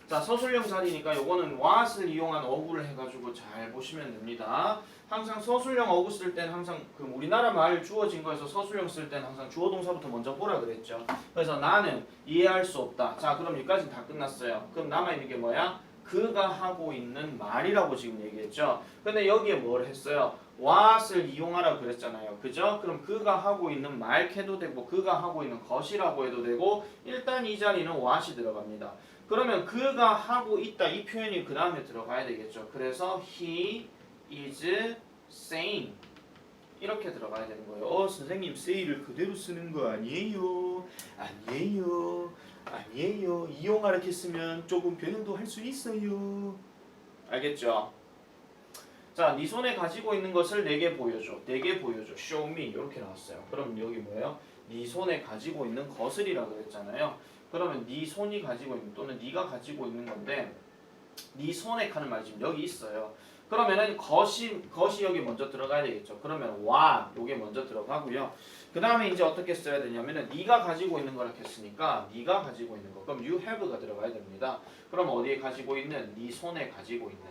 자, 서술형 자리니까 요거는 what을 이용한 어구를 해가지고 잘 보시면 됩니다. 항상 서술형 어구 쓸 때는 항상 그 우리나라 말 주어진 거에서 서술형 쓸 때는 항상 주어 동사부터 먼저 보라 그랬죠. 그래서 나는 이해할 수 없다. 자, 그럼 여기까지는 다 끝났어요. 그럼 남아있는 게 뭐야? 그가 하고 있는 말이라고 지금 얘기했죠. 근데 여기에 뭘 했어요? what을 이용하라고 그랬잖아요. 그죠? 그럼 그가 하고 있는 말 해도 되고 그가 하고 있는 것이라고 해도 되고 일단 이 자리는 what이 들어갑니다. 그러면 그가 하고 있다 이 표현이 그 다음에 들어가야 되겠죠. 그래서 he is saying 이렇게 들어가야 되는 거예요. 선생님 say를 그대로 쓰는 거 아니에요. 아니에요. 아니에요. 이용하 이렇게 쓰면 조금 변형도 할 수 있어요. 알겠죠? 자, 네 손에 가지고 있는 것을 내게 보여줘. 내게 보여줘. Show me. 이렇게 나왔어요. 그럼 여기 뭐예요? 네 손에 가지고 있는 것을이라고 그랬잖아요. 그러면 네 손이 가지고 있는 또는 네가 가지고 있는 건데 네 손에 하는 말이 지금 여기 있어요. 그러면은 것이 여기 먼저 들어가야 되겠죠. 그러면 what 요게 먼저 들어가고요. 그 다음에 이제 어떻게 써야 되냐면은 네가 가지고 있는 거라 했으니까 네가 가지고 있는 거 그럼 you have가 들어가야 됩니다. 그럼 어디에 가지고 있는? 네 손에 가지고 있는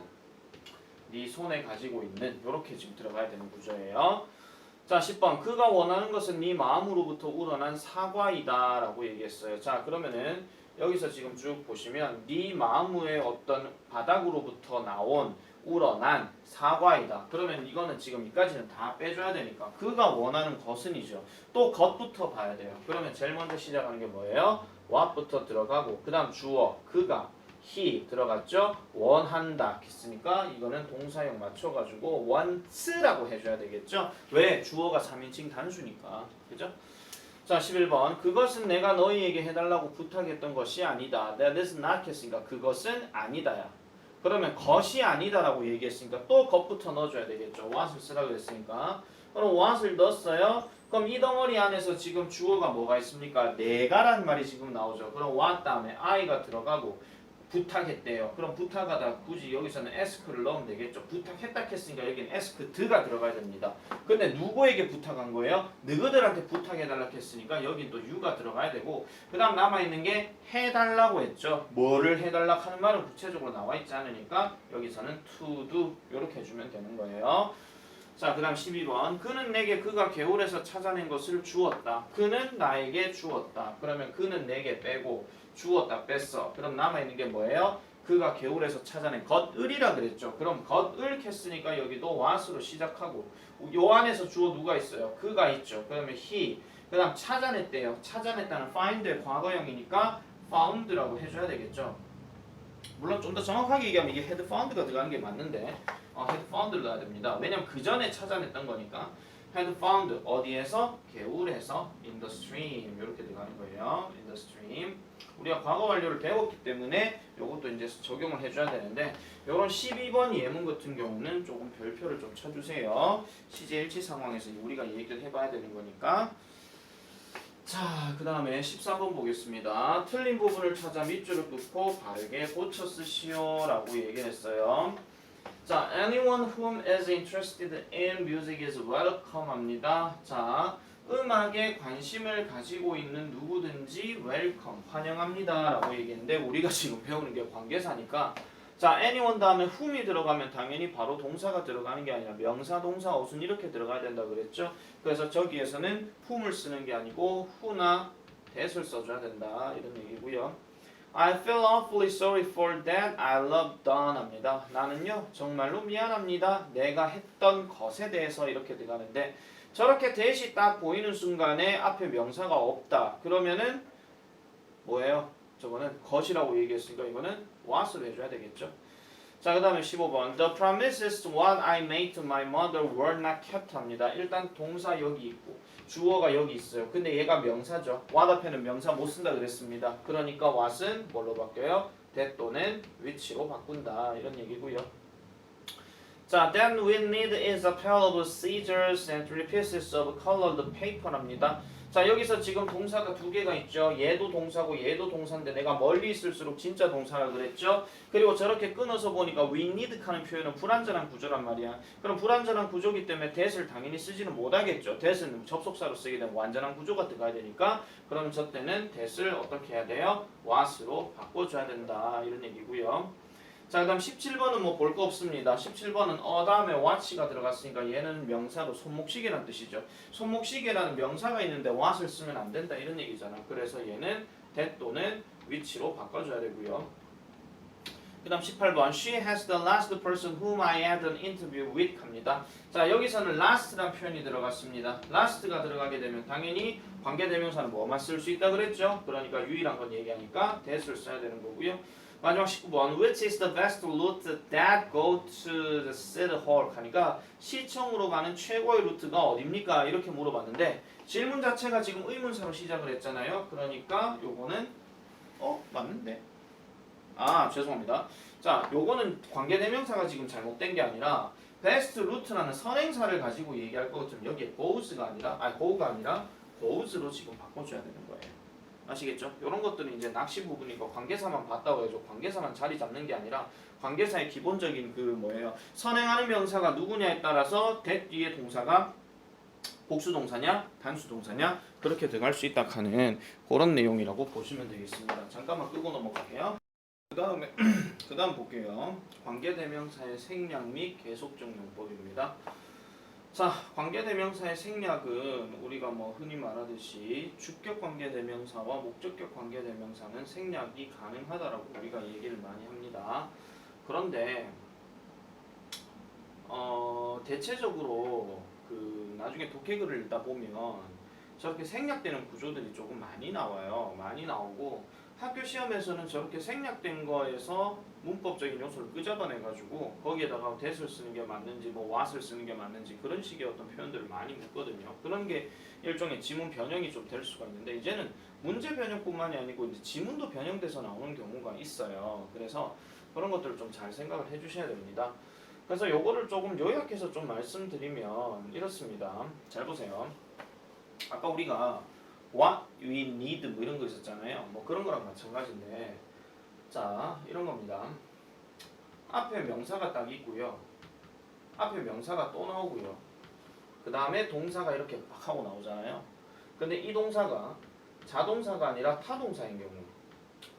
네 손에 가지고 있는 요렇게 지금 들어가야 되는 구조예요. 자 10번 그가 원하는 것은 네 마음으로부터 우러난 사과이다 라고 얘기했어요. 자 그러면은 여기서 지금 쭉 보시면 네 마음의 어떤 바닥으로부터 나온 우러난 사과이다. 그러면 이거는 지금 이까지는 다 빼줘야 되니까 그가 원하는 것은이죠. 또 것부터 봐야 돼요. 그러면 제일 먼저 시작하는 게 뭐예요? what부터 들어가고 그 다음 주어 그가 he 들어갔죠? 원한다 했으니까 이거는 동사형 맞춰가지고 wants라고 해줘야 되겠죠? 왜? 주어가 3인칭 단수니까 그죠? 자 11번 그것은 내가 너희에게 해달라고 부탁했던 것이 아니다. That is not 했으니까 그것은 아니다야. 그러면 것이 아니다라고 얘기했으니까 또 것부터 넣어줘야 되겠죠. what을 쓰라고 했으니까 그럼 what을 넣었어요. 그럼 이 덩어리 안에서 지금 주어가 뭐가 있습니까? 내가라는 말이 지금 나오죠. 그럼 what 다음에 I가 들어가고 부탁했대요. 그럼 부탁하다 굳이 여기서는 ask를 넣으면 되겠죠. 부탁했다 했으니까 여기는 asked가 들어가야 됩니다. 근데 누구에게 부탁한 거예요? 너희들한테 부탁해달라고 했으니까 여긴 또 you가 들어가야 되고 그 다음 남아있는 게 해달라고 했죠. 뭐를 해달라고 하는 말은 구체적으로 나와있지 않으니까 여기서는 to do 이렇게 해주면 되는 거예요. 자, 그 다음 12번 그는 내게 그가 개울에서 찾아낸 것을 주었다. 그는 나에게 주었다. 그러면 그는 내게 빼고 주었다 뺐어. 그럼 남아있는 게 뭐예요? 그가 개울에서 찾아낸 것을이라 그랬죠. 그럼 것을 했으니까 여기도 what으로 시작하고 요 안에서 주어 누가 있어요? 그가 있죠. 그러면 he 그 다음 찾아냈대요. 찾아냈다는 find의 과거형이니까 found라고 해줘야 되겠죠. 물론 좀 더 정확하게 얘기하면 이게 had found가 들어가는 게 맞는데 had found를 넣어야 됩니다. 왜냐면 그 전에 찾아냈던 거니까 had found 어디에서? 개울에서 in the stream 이렇게 들어가는 거예요. in the stream 우리가 과거 완료를 배웠기 때문에 이것도 이제 적용을 해줘야 되는데 이런 12번 예문 같은 경우는 조금 별표를 좀 쳐주세요. 시제일치 상황에서 우리가 얘기를 해봐야 되는 거니까. 자, 그 다음에 13번 보겠습니다. 틀린 부분을 찾아 밑줄을 긋고 바르게 고쳐 쓰시오 라고 얘기했어요. 자, anyone whom is interested in music is welcome 합니다. 자, 음악에 관심을 가지고 있는 누구든지 welcome, 환영합니다 라고 얘기했는데 우리가 지금 배우는 게 관계사니까 자, anyone 다음에 whom이 들어가면 당연히 바로 동사가 들어가는 게 아니라 명사, 동사, 어순 이렇게 들어가야 된다 그랬죠. 그래서 저기에서는 whom을 쓰는 게 아니고 who나 that을 써줘야 된다 이런 얘기고요. I feel awfully sorry for that I loved Don 합니다. 나는요 정말로 미안합니다. 내가 했던 것에 대해서 이렇게 들어가는데 저렇게 that이 딱 보이는 순간에 앞에 명사가 없다. 그러면은 뭐예요? 저거는 것이라고 얘기했으니까 이거는 what으로 해줘야 되겠죠. 자, 그 다음에 15번 The promises what I made to my mother were not kept 합니다. 일단 동사 여기 있고 주어가 여기 있어요. 근데 얘가 명사죠. what 앞에는 명사 못 쓴다 그랬습니다. 그러니까 what은 뭘로 바뀌어요? that 또는 which로 바꾼다 이런 얘기고요. 자, then we need is a pair of scissors and 3 pieces of colored paper 합니다. 자, 여기서 지금 동사가 두 개가 있죠. 얘도 동사고 얘도 동사인데 내가 멀리 있을수록 진짜 동사라 그랬죠. 그리고 저렇게 끊어서 보니까 we need 하는 표현은 불완전한 구조란 말이야. 그럼 불완전한 구조기 때문에 that을 당연히 쓰지는 못하겠죠. that은 접속사로 쓰게 되면 완전한 구조가 들어가야 되니까 그럼 저 때는 that을 어떻게 해야 돼요? what으로 바꿔줘야 된다 이런 얘기고요. 자, 그 다음 17번은 뭐 볼 거 없습니다. 17번은 다음에 what가 들어갔으니까 얘는 명사로 손목시계란 뜻이죠. 손목시계라는 명사가 있는데 what을 쓰면 안 된다 이런 얘기잖아. 그래서 얘는 that 또는 which로 바꿔줘야 되고요. 그 다음 18번 She has the last person whom I had an interview with 합니다. 자, 여기서는 last라는 표현이 들어갔습니다. last가 들어가게 되면 당연히 관계대명사는 뭐만 쓸 수 있다 그랬죠. 그러니까 유일한 건 얘기하니까 that을 써야 되는 거고요. 마지막 19번 which is the best route that go to the city hall 하니까 시청으로 가는 최고의 루트가 어딥니까? 이렇게 물어봤는데 질문 자체가 지금 의문사로 시작을 했잖아요. 그러니까 요거는 맞는데? 아 죄송합니다. 자 요거는 관계대명사가 지금 잘못된 게 아니라 best route라는 선행사를 가지고 얘기할 거거든요. 여기에 goes가 아니라 go가 아니라 goes로 지금 바꿔줘야 되는 거예요. 아시겠죠? 이런 것들은 이제 낚시 부분이고 관계사만 봤다고 해서 관계사만 자리 잡는 게 아니라 관계사의 기본적인 그 뭐예요? 선행하는 명사가 누구냐에 따라서 that 뒤에 동사가 복수 동사냐 단수 동사냐 그렇게 들어갈 수 있다 하는 그런 내용이라고 보시면 되겠습니다. 잠깐만 끄고 넘어갈게요. 그 다음 볼게요. 관계대명사의 생략 및 계속적 용법입니다. 자, 관계대명사의 생략은 우리가 뭐 흔히 말하듯이 주격 관계대명사와 목적격 관계대명사는 생략이 가능하다라고 우리가 얘기를 많이 합니다. 그런데 대체적으로 그 나중에 독해글을 읽다 보면 저렇게 생략되는 구조들이 조금 많이 나와요. 많이 나오고 학교 시험에서는 저렇게 생략된 거에서 문법적인 요소를 끄잡아내가지고 거기에다가 that을 쓰는 게 맞는지 뭐 what을 쓰는 게 맞는지 그런 식의 어떤 표현들을 많이 묻거든요. 그런 게 일종의 지문 변형이 좀 될 수가 있는데 이제는 문제 변형뿐만이 아니고 이제 지문도 변형돼서 나오는 경우가 있어요. 그래서 그런 것들을 좀 잘 생각을 해주셔야 됩니다. 그래서 요거를 조금 요약해서 좀 말씀드리면 이렇습니다. 잘 보세요. 아까 우리가 what we need 뭐 이런 거 있었잖아요. 뭐 그런 거랑 마찬가지인데 자 이런 겁니다. 앞에 명사가 딱 있고요. 앞에 명사가 또 나오고요. 그 다음에 동사가 이렇게 막 하고 나오잖아요. 근데 이 동사가 자동사가 아니라 타동사인 경우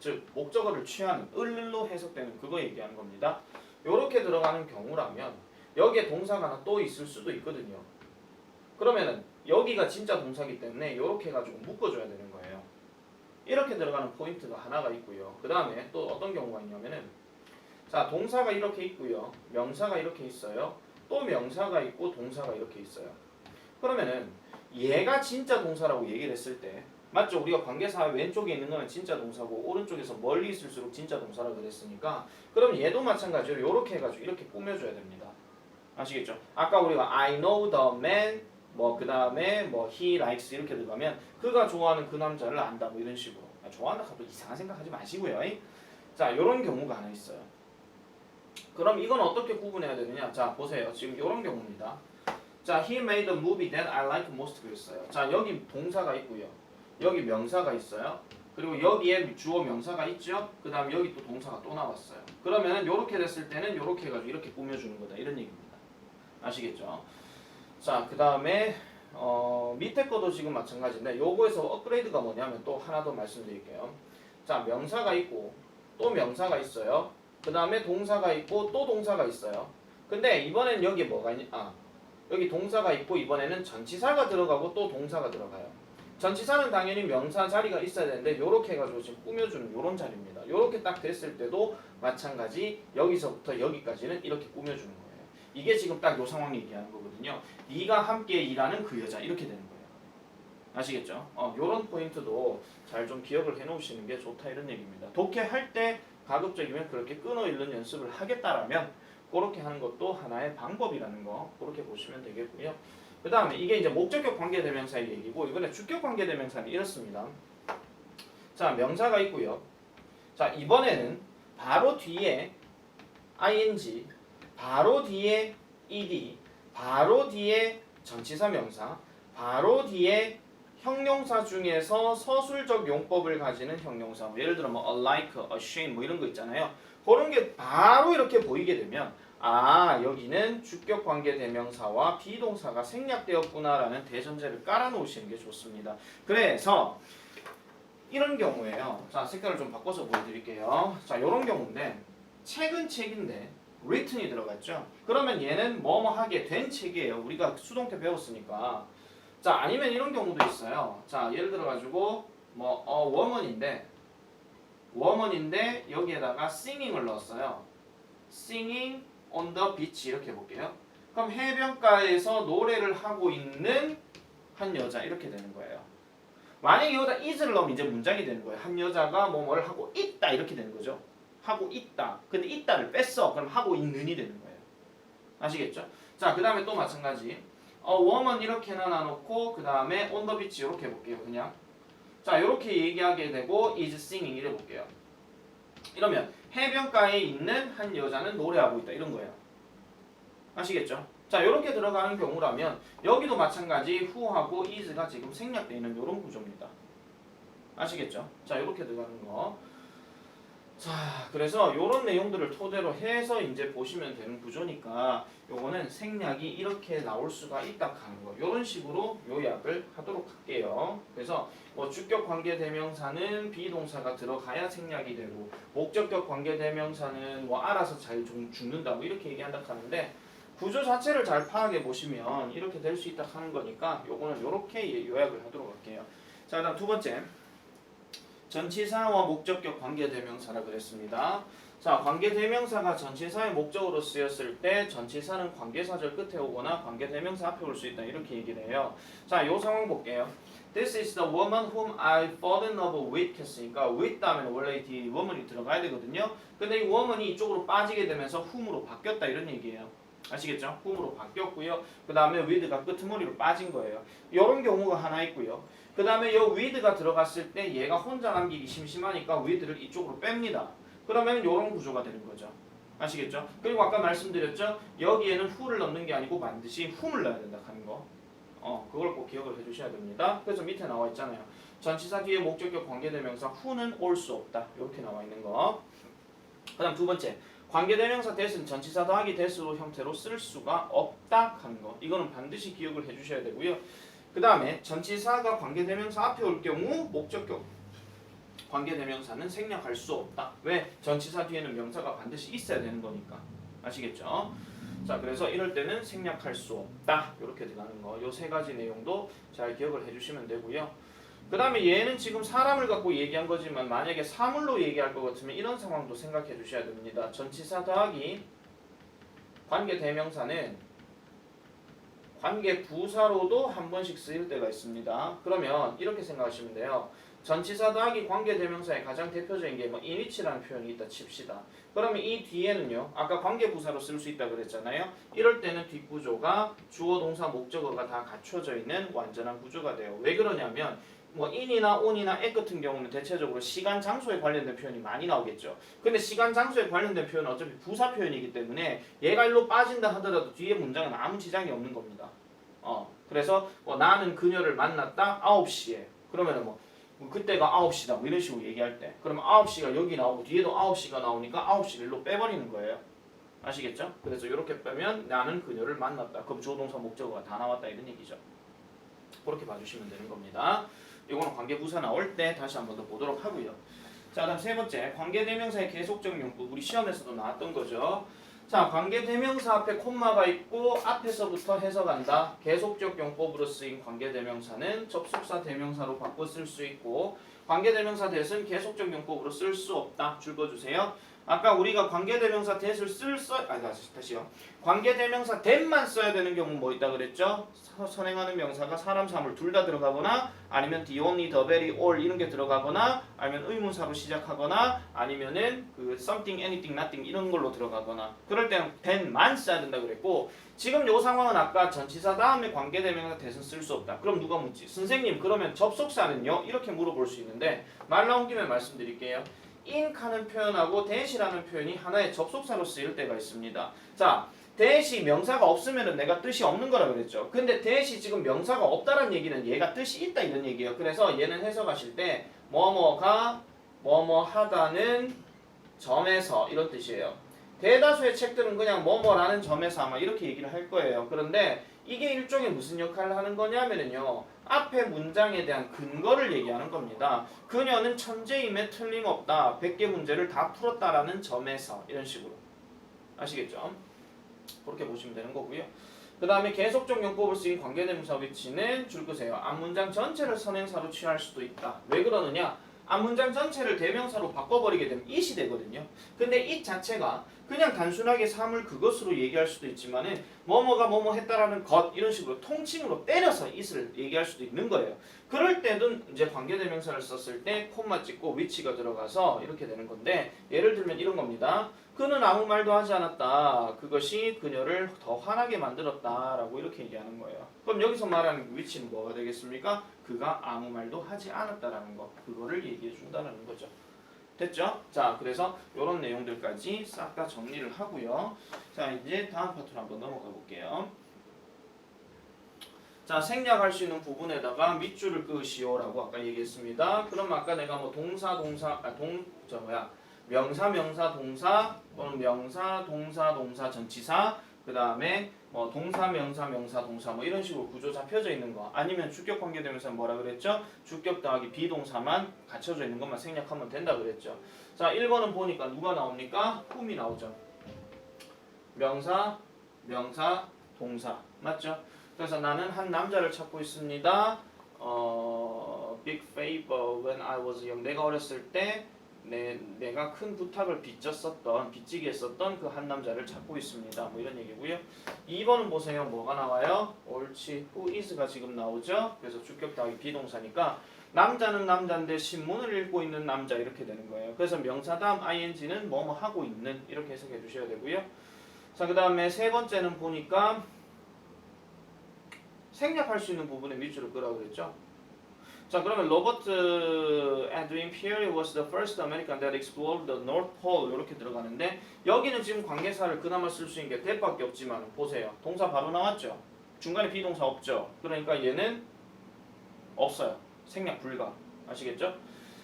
즉 목적어를 취하는 을로 해석되는 그거 얘기하는 겁니다. 요렇게 들어가는 경우라면 여기에 동사가 하나 또 있을 수도 있거든요. 그러면은 여기가 진짜 동사기 때문에 이렇게 해가지고 묶어줘야 되는 거예요. 이렇게 들어가는 포인트가 하나가 있고요. 그 다음에 또 어떤 경우가 있냐면은 자 동사가 이렇게 있고요. 명사가 이렇게 있어요. 또 명사가 있고 동사가 이렇게 있어요. 그러면은 얘가 진짜 동사라고 얘기를 했을 때 맞죠? 우리가 관계사 왼쪽에 있는 거는 진짜 동사고 오른쪽에서 멀리 있을수록 진짜 동사라고 그랬으니까 그럼 얘도 마찬가지로 이렇게 해가지고 이렇게 꾸며줘야 됩니다. 아시겠죠? 아까 우리가 I know the man 뭐 그 다음에 뭐 he likes 이렇게 들어가면 그가 좋아하는 그 남자를 안다 뭐 이런 식으로 좋아한다 하고 이상한 생각하지 마시고요. 자 이런 경우가 하나 있어요. 그럼 이건 어떻게 구분해야 되느냐? 자 보세요. 지금 이런 경우입니다. 자 he made a movie that I like most 그랬어요. 자 여기 동사가 있고요. 여기 명사가 있어요. 그리고 여기에 주어 명사가 있죠. 그 다음 여기 또 동사가 또 나왔어요. 그러면은 이렇게 됐을 때는 이렇게 해가지고 이렇게 꾸며주는 거다 이런 얘기입니다. 아시겠죠? 자, 그 다음에 밑에 것도 지금 마찬가지인데 요거에서 업그레이드가 뭐냐면 또 하나 더 말씀드릴게요. 자, 명사가 있고 또 명사가 있어요. 그 다음에 동사가 있고 또 동사가 있어요. 근데 이번엔 여기 뭐가 있냐? 여기 동사가 있고 이번에는 전치사가 들어가고 또 동사가 들어가요. 전치사는 당연히 명사 자리가 있어야 되는데 요렇게 해가지고 지금 꾸며주는 요런 자리입니다. 요렇게 딱 됐을 때도 마찬가지 여기서부터 여기까지는 이렇게 꾸며주는 거예요. 이게 지금 딱 요 상황 얘기하는 거거든요. 네가 함께 일하는 그 여자 이렇게 되는 거예요. 아시겠죠? 요런 포인트도 잘 좀 기억을 해놓으시는 게 좋다 이런 얘기입니다. 독해할 때 가급적이면 그렇게 끊어 읽는 연습을 하겠다라면 그렇게 하는 것도 하나의 방법이라는 거 그렇게 보시면 되겠고요. 그 다음에 이게 이제 목적격 관계대명사의 얘기고 이번에 주격 관계대명사는 이렇습니다. 자 명사가 있고요. 자 이번에는 바로 뒤에 ing 바로 뒤에 ed 바로 뒤에 전치사 명사 바로 뒤에 형용사 중에서 서술적 용법을 가지는 형용사 뭐 예를 들어 뭐 alike, ashamed 뭐 이런 거 있잖아요. 그런 게 바로 이렇게 보이게 되면 여기는 주격 관계 대명사와 비동사가 생략되었구나라는 대전제를 깔아 놓으시는 게 좋습니다. 그래서 이런 경우에요. 자, 색깔을 좀 바꿔서 보여드릴게요. 자, 이런 경우인데 책은 책인데 written이 들어갔죠. 그러면 얘는 뭐뭐 하게 된 책이에요. 우리가 수동태 배웠으니까. 자, 아니면 이런 경우도 있어요. 자, 예를 들어 가지고 뭐 woman인데 여기에다가 singing을 넣었어요. singing on the beach 이렇게 해볼게요. 그럼 해변가에서 노래를 하고 있는 한 여자 이렇게 되는 거예요. 만약에 여기다 is를 넣으면 이제 문장이 되는 거예요. 한 여자가 뭐를 하고 있다 이렇게 되는 거죠. 하고 있다. 근데 있다를 뺐어. 그럼 하고 있는이 되는 거예요. 아시겠죠? 자, 그 다음에 또 마찬가지. 웜은 이렇게 나눠놓고 그 다음에 on the beach 이렇게 해볼게요. 그냥. 자, 이렇게 얘기하게 되고 is singing 이래 볼게요. 이러면 해변가에 있는 한 여자는 노래하고 있다. 이런 거예요. 아시겠죠? 자, 이렇게 들어가는 경우라면 여기도 마찬가지 who하고 is가 지금 생략되어 있는 이런 구조입니다. 아시겠죠? 자, 이렇게 들어가는 거. 자, 그래서 이런 내용들을 토대로 해서 이제 보시면 되는 구조니까 요거는 생략이 이렇게 나올 수가 있다 하는 거. 이런 식으로 요약을 하도록 할게요. 그래서 뭐 주격 관계 대명사는 비동사가 들어가야 생략이 되고 목적격 관계 대명사는 뭐 알아서 잘 죽는다 뭐 이렇게 얘기한다 하는데 구조 자체를 잘 파악해 보시면 이렇게 될 수 있다 하는 거니까 요거는 요렇게 요약을 하도록 할게요. 자, 그다음 두 번째. 전치사와 목적격 관계대명사라 그랬습니다. 자, 관계대명사가 전치사의 목적으로 쓰였을 때 전치사는 관계사절 끝에 오거나 관계대명사 앞에 올 수 있다 이렇게 얘기를 해요. 자, 요 상황 볼게요. This is the woman whom I fall in love with 했으니까 with 다음에 원래 뒤에 woman이 들어가야 되거든요. 근데 이 woman이 이쪽으로 빠지게 되면서 whom으로 바뀌었다 이런 얘기예요. 아시겠죠? whom으로 바뀌었고요. 그 다음에 with가 끄트머리로 빠진 거예요. 이런 경우가 하나 있고요. 그 다음에 이 with가 들어갔을 때 얘가 혼자 남기기 심심하니까 with를 이쪽으로 뺍니다. 그러면 이런 구조가 되는 거죠. 아시겠죠? 그리고 아까 말씀드렸죠? 여기에는 who를 넣는 게 아니고 반드시 whom을 넣어야 된다 하는 거. 그걸 꼭 기억을 해주셔야 됩니다. 그래서 밑에 나와 있잖아요. 전치사 뒤에 목적격 관계대명사 who는 올 수 없다. 이렇게 나와 있는 거. 그 다음 두 번째. 관계대명사 that은 전치사 더하기 that으로 형태로 쓸 수가 없다 하는 거. 이거는 반드시 기억을 해주셔야 되고요. 그 다음에 전치사가 관계대명사 앞에 올 경우 목적격 관계대명사는 생략할 수 없다. 왜? 전치사 뒤에는 명사가 반드시 있어야 되는 거니까. 아시겠죠? 자, 그래서 이럴 때는 생략할 수 없다. 이렇게 들어가는 거. 요 세 가지 내용도 잘 기억을 해주시면 되고요. 그 다음에 얘는 지금 사람을 갖고 얘기한 거지만 만약에 사물로 얘기할 것 같으면 이런 상황도 생각해 주셔야 됩니다. 전치사 더하기 관계대명사는 관계 부사로도 한 번씩 쓰일 때가 있습니다. 그러면 이렇게 생각하시면 돼요. 전치사 더하기 관계 대명사의 가장 대표적인 게 뭐 in which라는 표현이 있다 칩시다. 그러면 이 뒤에는요. 아까 관계 부사로 쓸 수 있다 그랬잖아요. 이럴 때는 뒷구조가 주어 동사 목적어가 다 갖춰져 있는 완전한 구조가 돼요. 왜 그러냐면 뭐 in이나 on이나 at 같은 경우는 대체적으로 시간 장소에 관련된 표현이 많이 나오겠죠. 근데 시간 장소에 관련된 표현은 어차피 부사 표현이기 때문에 얘가 일로 빠진다 하더라도 뒤에 문장은 아무 지장이 없는 겁니다. 그래서 뭐 나는 그녀를 만났다 9시에 그러면은 뭐 그때가 9시다 뭐 이런 식으로 얘기할 때 그러면 9시가 여기 나오고 뒤에도 9시가 나오니까 9시를 일로 빼버리는 거예요. 아시겠죠? 그래서 이렇게 빼면 나는 그녀를 만났다. 그럼 주어동사 목적어가 다 나왔다 이런 얘기죠. 그렇게 봐주시면 되는 겁니다. 이거는 관계부사 나올 때 다시 한 번 더 보도록 하고요. 자, 다음 세 번째 관계대명사의 계속적 용법. 우리 시험에서도 나왔던 거죠. 자, 관계대명사 앞에 콤마가 있고 앞에서부터 해석한다. 계속적 용법으로 쓰인 관계대명사는 접속사 대명사로 바꿔 쓸 수 있고 관계대명사 that은 계속적 용법으로 쓸 수 없다. 줄거주세요. 아까 우리가 관계대명사 that을 다시요. 관계대명사 that만 써야 되는 경우는 뭐 있다 그랬죠? 선행하는 명사가 사람, 사물 둘 다 들어가거나 아니면 the only, the very, all 이런 게 들어가거나 아니면 의문사로 시작하거나 아니면은 그 something, anything, nothing 이런 걸로 들어가거나 그럴 때는 that만 써야 된다 그랬고 지금 요 상황은 아까 전치사 다음에 관계대명사 that은 쓸 수 없다. 그럼 누가 묻지? 선생님 그러면 접속사는요? 이렇게 물어볼 수 있는데 말 나온 김에 말씀드릴게요. in하는 표현하고 that이라는 표현이 하나의 접속사로 쓰일 때가 있습니다. 자, that이 명사가 없으면 내가 뜻이 없는 거라 그랬죠. 근데 that이 지금 명사가 없다는 얘기는 얘가 뜻이 있다 이런 얘기예요. 그래서 얘는 해석하실 때 뭐뭐가 뭐뭐 하다는 점에서 이런 뜻이에요. 대다수의 책들은 그냥 뭐뭐라는 점에서 아마 이렇게 얘기를 할 거예요. 그런데 이게 일종의 무슨 역할을 하는 거냐면요. 앞에 문장에 대한 근거를 얘기하는 겁니다. 그녀는 천재임에 틀림없다. 100개 문제를 다 풀었다라는 점에서 이런 식으로. 아시겠죠? 그렇게 보시면 되는 거고요. 그 다음에 계속적 용법을 쓰인 관계대명사 위치는 줄 끄세요. 앞문장 전체를 선행사로 취할 수도 있다. 왜 그러느냐? 앞문장 전체를 대명사로 바꿔버리게 되면 it이 되거든요. 근데 it 자체가 그냥 단순하게 사물 그것으로 얘기할 수도 있지만은 뭐뭐가 뭐뭐 했다라는 것 이런 식으로 통칭으로 때려서 it을 얘기할 수도 있는 거예요. 그럴 때는 이제 관계대명사를 썼을 때 콤마 찍고 which가 들어가서 이렇게 되는 건데 예를 들면 이런 겁니다. 그는 아무 말도 하지 않았다. 그것이 그녀를 더 화나게 만들었다라고 이렇게 얘기하는 거예요. 그럼 여기서 말하는 which는 뭐가 되겠습니까? 그가 아무 말도 하지 않았다라는 거. 그거를 얘기해 준다는 거죠. 됐죠? 자, 그래서 이런 내용들까지 싹 다 정리를 하고요. 자, 이제 다음 파트로 한번 넘어가 볼게요. 자, 생략할 수 있는 부분에다가 밑줄을 그으시오라고 아까 얘기했습니다. 그럼 아까 내가 뭐 명사, 동사 또는 명사, 전치사 그 다음에 뭐 동사, 명사, 동사 뭐 이런 식으로 구조 잡혀져 있는 거 아니면 주격 관계대명사 뭐라 그랬죠? 주격 더하기 비동사만 갖춰져 있는 것만 생략하면 된다 그랬죠. 자, 1번은 보니까 누가 나옵니까? whom이 나오죠. 명사, 동사 맞죠? 그래서 나는 한 남자를 찾고 있습니다. big favor when I was young. 내가 어렸을 때 내가 큰 부탁을 빚지게 했었던 그 한 남자를 찾고 있습니다. 뭐 이런 얘기고요. 2번은 보세요. 뭐가 나와요? 옳지. who is가 지금 나오죠. 그래서 주격 더하기 비동사니까 남자는 남자인데 신문을 읽고 있는 남자 이렇게 되는 거예요. 그래서 명사 다음 ing는 뭐뭐 하고 있는 이렇게 해석해 주셔야 되고요. 자, 그 다음에 세 번째는 보니까 생략할 수 있는 부분에 밑줄을 끄라고 그랬죠. 자, 그러면 로버트 에드윈 피어리 was the first American that explored the North Pole 이렇게 들어가는데 여기는 지금 관계사를 그나마 쓸 수 있는 게 that밖에 없지만 보세요. 동사 바로 나왔죠. 중간에 비동사 없죠. 그러니까 얘는 없어요. 생략 불가. 아시겠죠?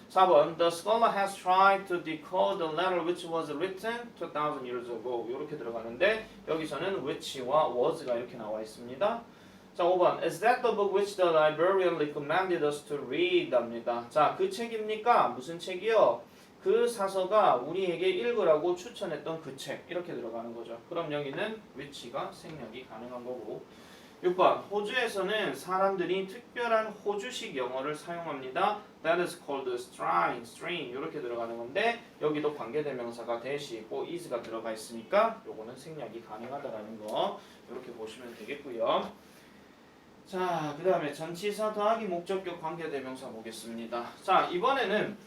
4번 The scholar has tried to decode the letter which was written 2000 years ago 이렇게 들어가는데 여기서는 which와 was가 이렇게 나와 있습니다. 자, 5번 Is that the book which the librarian recommended us to read? 합니다. 자, 그 책입니까? 무슨 책이요? 그 사서가 우리에게 읽으라고 추천했던 그 책 이렇게 들어가는 거죠. 그럼 여기는 which가 생략이 가능한 거고 6번 호주에서는 사람들이 특별한 호주식 영어를 사용합니다. That is called string 이렇게 들어가는 건데 여기도 관계대명사가 대시고 is가 들어가 있으니까 요거는 생략이 가능하다라는 거 이렇게 보시면 되겠고요. 자, 그 다음에 전치사 더하기 목적격 관계대명사 보겠습니다. 자, 이번에는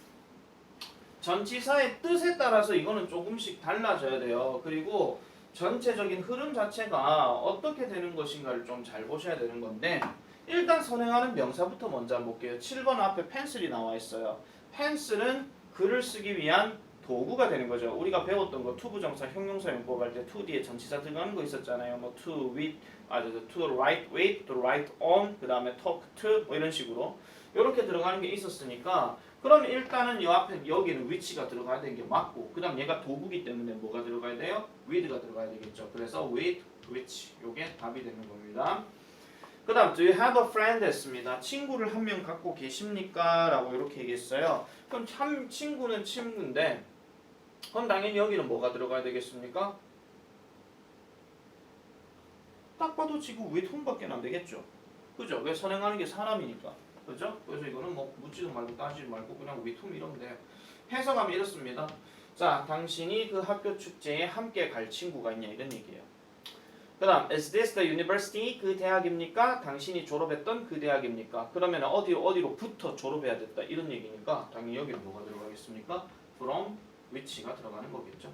전치사의 뜻에 따라서 이거는 조금씩 달라져야 돼요. 그리고 전체적인 흐름 자체가 어떻게 되는 것인가를 좀 잘 보셔야 되는 건데 일단 선행하는 명사부터 먼저 한번 볼게요. 7번 앞에 펜슬이 나와 있어요. 펜슬은 글을 쓰기 위한 도구가 되는 거죠. 우리가 배웠던 거 투부정사 형용사 용법 할 때 to 뒤에 전치사 들어가는 거 있었잖아요. 뭐 to write with, to write on, 그 다음에 talk to 뭐 이런 식으로 이렇게 들어가는 게 있었으니까 그럼 일단은 이 앞에 여기는 which가 들어가야 되는 게 맞고 그 다음 얘가 도구기 때문에 뭐가 들어가야 돼요? with가 들어가야 되겠죠. 그래서 with, which 요게 답이 되는 겁니다. 그 다음 do you have a friend 했습니다. 친구를 한 명 갖고 계십니까? 라고 이렇게 얘기했어요. 그럼 참 친구는 친구인데 그럼 당연히 여기는 뭐가 들어가야 되겠습니까? 딱 봐도 지금 with whom밖에 안 되겠죠. 그죠? 왜 선행하는 게 사람이니까. 그죠? 그래서 이거는 뭐 묻지도 말고 따지지 말고 그냥 with whom 이러면 돼요. 해석하면 이렇습니다. 자, 당신이 그 학교 축제에 함께 갈 친구가 있냐 이런 얘기예요. 그 다음 is this the university? 그 대학입니까? 당신이 졸업했던 그 대학입니까? 그러면 어디로부터 졸업해야 됐다 이런 얘기니까 당연히 여기는 뭐가 들어가겠습니까? from which가 들어가는 거겠죠.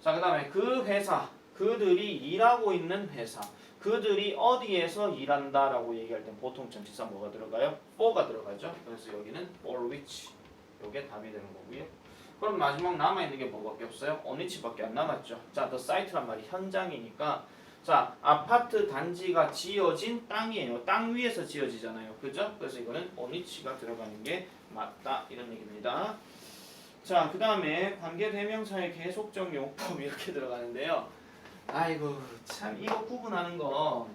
자, 그 다음에 그 회사 그들이 일하고 있는 회사 그들이 어디에서 일한다라고 얘기할 땐 보통 전치사 뭐가 들어가요? for가 들어가죠. 그래서 여기는 for which 요게 답이 되는 거고요. 그럼 마지막 남아있는 게 뭐밖에 없어요? on which밖에 안 남았죠. 자, the site란 말이 현장이니까 자, 아파트 단지가 지어진 땅이에요. 땅 위에서 지어지잖아요. 그죠? 그래서 이거는 on which가 들어가는 게 맞다 이런 얘기입니다. 자, 그 다음에 관계대명사의 계속적 용법 이렇게 들어가는데요. 아이고 참 이거 구분하는 거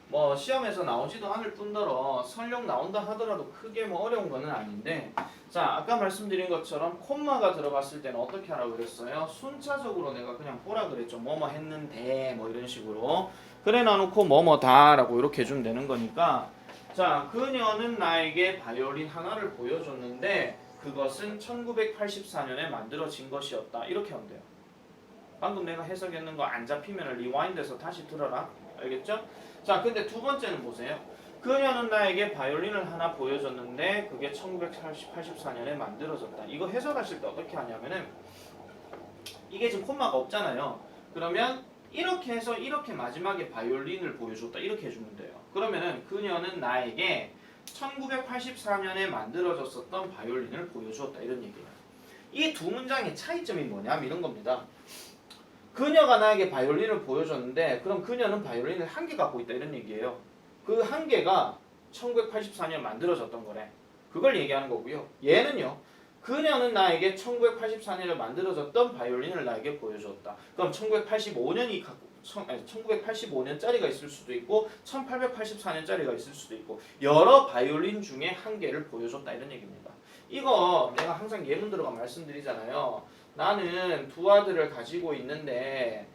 뭐 시험에서 나오지도 않을 뿐더러 설령 나온다 하더라도 크게 뭐 어려운 거는 아닌데 자, 아까 말씀드린 것처럼 콤마가 들어갔을 때는 어떻게 하라고 그랬어요? 순차적으로 내가 그냥 보라 그랬죠. 뭐뭐 했는데 뭐 이런 식으로 그래 놔놓고 뭐뭐다 라고 이렇게 해주면 되는 거니까 자, 그녀는 나에게 바이올린 하나를 보여줬는데 그것은 1984년에 만들어진 것이었다 이렇게 하면 돼요. 방금 내가 해석했는 거 안 잡히면 리와인드해서 다시 들어라. 알겠죠? 자, 근데 두 번째는 보세요. 그녀는 나에게 바이올린을 하나 보여줬는데 그게 1984년에 만들어졌다. 이거 해석하실 때 어떻게 하냐면은 이게 지금 콤마가 없잖아요. 그러면 이렇게 해서 이렇게 마지막에 바이올린을 보여줬다. 이렇게 해주면 돼요. 그러면은 그녀는 나에게 1984년에 만들어졌었던 바이올린을 보여주었다. 이런 얘기예요. 이 두 문장의 차이점이 뭐냐면 이런 겁니다. 그녀가 나에게 바이올린을 보여줬는데 그럼 그녀는 바이올린을 한 개 갖고 있다. 이런 얘기예요. 그 한 개가 1984년 만들어졌던 거래. 그걸 얘기하는 거고요. 얘는요. 그녀는 나에게 1984년에 만들어졌던 바이올린을 나에게 보여줬다. 그럼 1985년짜리가 있을 수도 있고 1884년짜리가 있을 수도 있고 여러 바이올린 중에 한 개를 보여줬다. 이런 얘기입니다. 이거 내가 항상 예문 들어가 말씀드리잖아요. 나는 두 아들을 가지고 있는데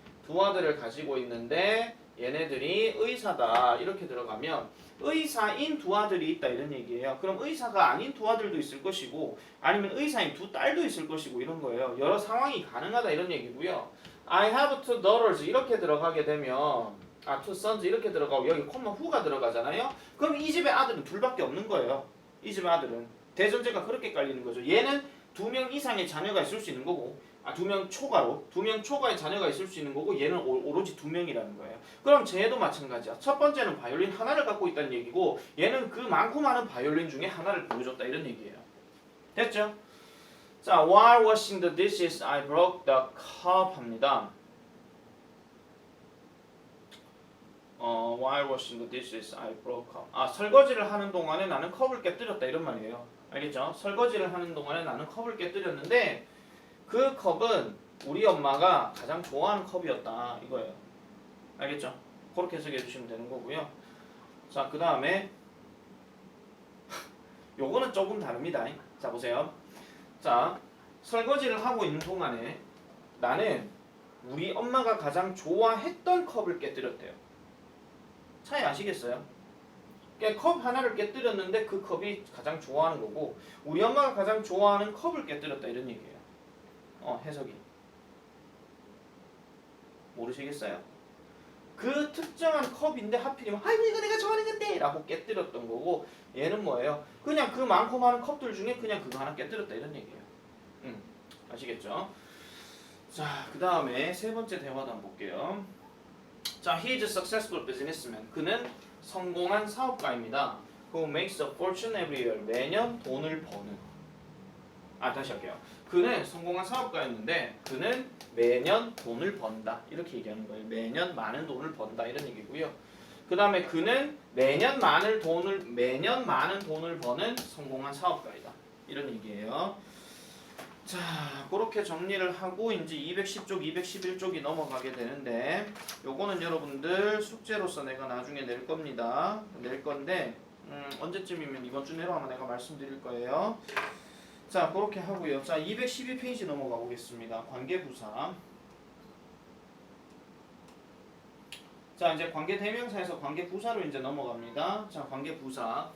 얘네들이 의사다. 이렇게 들어가면 의사인 두 아들이 있다. 이런 얘기예요. 그럼 의사가 아닌 두 아들도 있을 것이고 아니면 의사인 두 딸도 있을 것이고 이런 거예요. 여러 상황이 가능하다. 이런 얘기고요. I have two daughters 이렇게 들어가게 되면 two sons 이렇게 들어가고 여기 콤마 후가 들어가잖아요. 그럼 이 집의 아들은 둘밖에 없는 거예요. 이 집의 아들은. 대전제가 그렇게 깔리는 거죠. 얘는 2명 이상의 자녀가 있을 수 있는 거고 2명 초과의 자녀가 있을 수 있는 거고 얘는 오로지 2명이라는 거예요. 그럼 쟤도 마찬가지야. 첫 번째는 바이올린 하나를 갖고 있다는 얘기고 얘는 그 많고 많은 바이올린 중에 하나를 보여줬다. 이런 얘기예요. 됐죠? 자, while washing the dishes, I broke the cup 합니다. While washing the dishes, I broke cup. 설거지를 하는 동안에 나는 컵을 깨뜨렸다. 이런 말이에요. 알겠죠? 설거지를 하는 동안에 나는 컵을 깨뜨렸는데 그 컵은 우리 엄마가 가장 좋아하는 컵이었다. 이거예요. 알겠죠? 그렇게 해석해 주시면 되는 거고요. 자, 그 다음에 요거는 조금 다릅니다. 자, 보세요. 자, 설거지를 하고 있는 동안에 나는 우리 엄마가 가장 좋아했던 컵을 깨뜨렸대요. 차이 아시겠어요? 그러니까 컵 하나를 깨뜨렸는데 그 컵이 가장 좋아하는 거고 우리 엄마가 가장 좋아하는 컵을 깨뜨렸다. 이런 얘기예요. 해석이. 모르시겠어요? 그 특정한 컵인데 하필이면 아이고 이거 내가 좋아하는 건데 라고 깨뜨렸던 거고 얘는 뭐예요? 그냥 그 많고 많은 컵들 중에 그냥 그거 하나 깨뜨렸다. 이런 얘기예요. 아시겠죠? 자, 그 다음에 세 번째 대화도 한번 볼게요. 자, he is a successful businessman. 그는 성공한 사업가입니다. Who makes a fortune every year. 매년 돈을 버는. 다시 할게요. 그는 성공한 사업가였는데 그는 매년 돈을 번다. 이렇게 얘기하는 거예요. 매년 많은 돈을 번다. 이런 얘기고요. 그 다음에 그는 매년 많은 돈을 버는 성공한 사업가이다. 이런 얘기예요. 자, 그렇게 정리를 하고 이제 210쪽, 211쪽이 넘어가게 되는데 요거는 여러분들 숙제로서 내가 나중에 낼 겁니다. 낼 건데 언제쯤이면 이번 주 내로 아마 내가 말씀드릴 거예요. 자, 그렇게 하고요. 자, 212페이지 넘어가 보겠습니다. 관계부사. 자, 이제 관계대명사에서 관계부사로 이제 넘어갑니다. 자, 관계부사.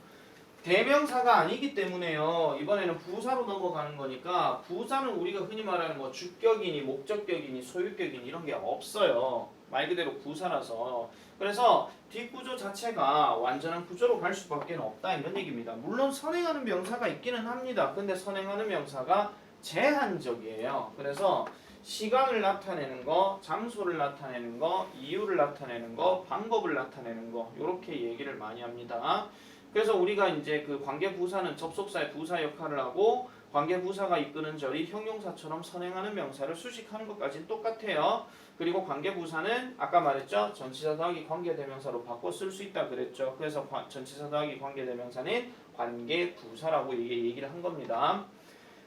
대명사가 아니기 때문에요. 이번에는 부사로 넘어가는 거니까 부사는 우리가 흔히 말하는 뭐 주격이니 목적격이니 소유격이니 이런 게 없어요. 말 그대로 부사라서. 그래서 뒷구조 자체가 완전한 구조로 갈 수밖에 없다. 이런 얘기입니다. 물론 선행하는 명사가 있기는 합니다. 근데 선행하는 명사가 제한적이에요. 그래서 시간을 나타내는 거, 장소를 나타내는 거, 이유를 나타내는 거, 방법을 나타내는 거 이렇게 얘기를 많이 합니다. 그래서 우리가 이제 그 관계부사는 접속사의 부사 역할을 하고 관계부사가 이끄는 절이 형용사처럼 선행하는 명사를 수식하는 것까지는 똑같아요. 그리고 관계부사는 아까 말했죠. 전치사 더하기 관계대명사로 바꿔 쓸 수 있다 그랬죠. 그래서 전치사 더하기 관계대명사는 관계부사라고 얘기를 한 겁니다.